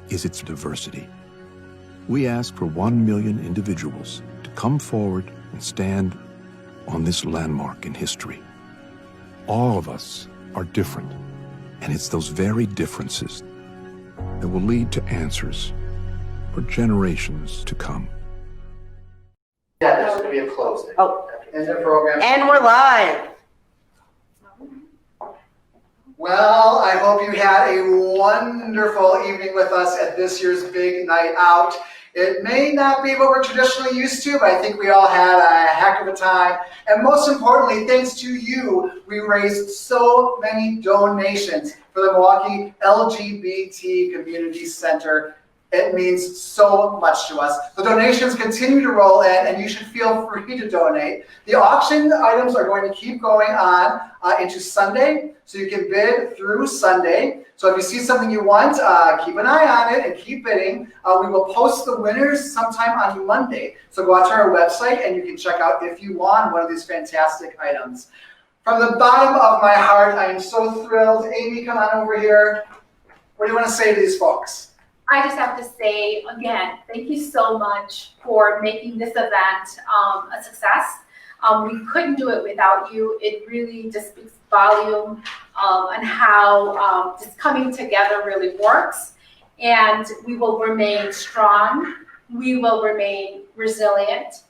is its diversity. We ask for 1 million individuals to come forward and stand on this landmark in history. All of us are different, and it's those very differences that will lead to answers for generations to come. Yeah, there's going to be a closing. Oh, End the program. and we're live. Well, I hope you had a wonderful evening with us at this year's Big Night Out. It may not be what we're traditionally used to, but I think we all had a heck of a time. And most importantly, thanks to you, we raised so many donations for the Milwaukee LGBT Community Center. It means so much to us. The donations continue to roll in, and you should feel free to donate. The auction items are going to keep going on into Sunday, so you can bid through Sunday. So if you see something you want, keep an eye on it and keep bidding. We will post the winners sometime on Monday. So go out to our website, and you can check out if you won one of these fantastic items. From the bottom of my heart, I am so thrilled. Amy, come on over here. What do you want to say to these folks? I just have to say, again, thank you so much for making this event a success. We couldn't do it without you. It really just speaks volume on how this coming together really works. And we will remain strong. We will remain resilient.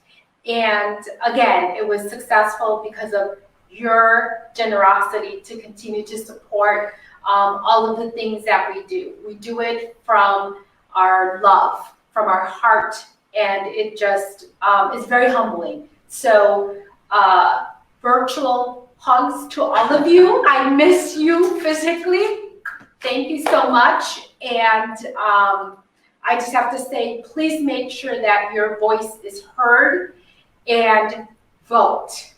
And again, it was successful because of your generosity to continue to support all of the things that we do. We do it from our love, from our heart, and it just is very humbling. So virtual hugs to all of you. I miss you physically. Thank you so much. And I just have to say, please make sure that your voice is heard and vote.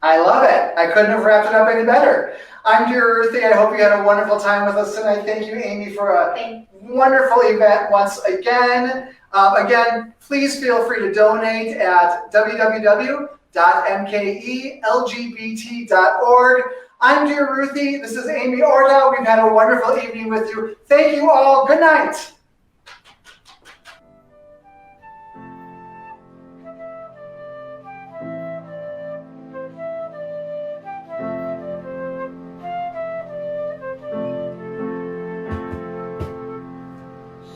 I love it. I couldn't have wrapped it up any better. I'm dear Ruthie. I hope you had a wonderful time with us tonight. Thank you, Amy, for a wonderful event once again. Again, please feel free to donate at www.mkelgbt.org. I'm dear Ruthie. This is Amy Orda. We've had a wonderful evening with you. Thank you all. Good night.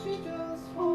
She just wants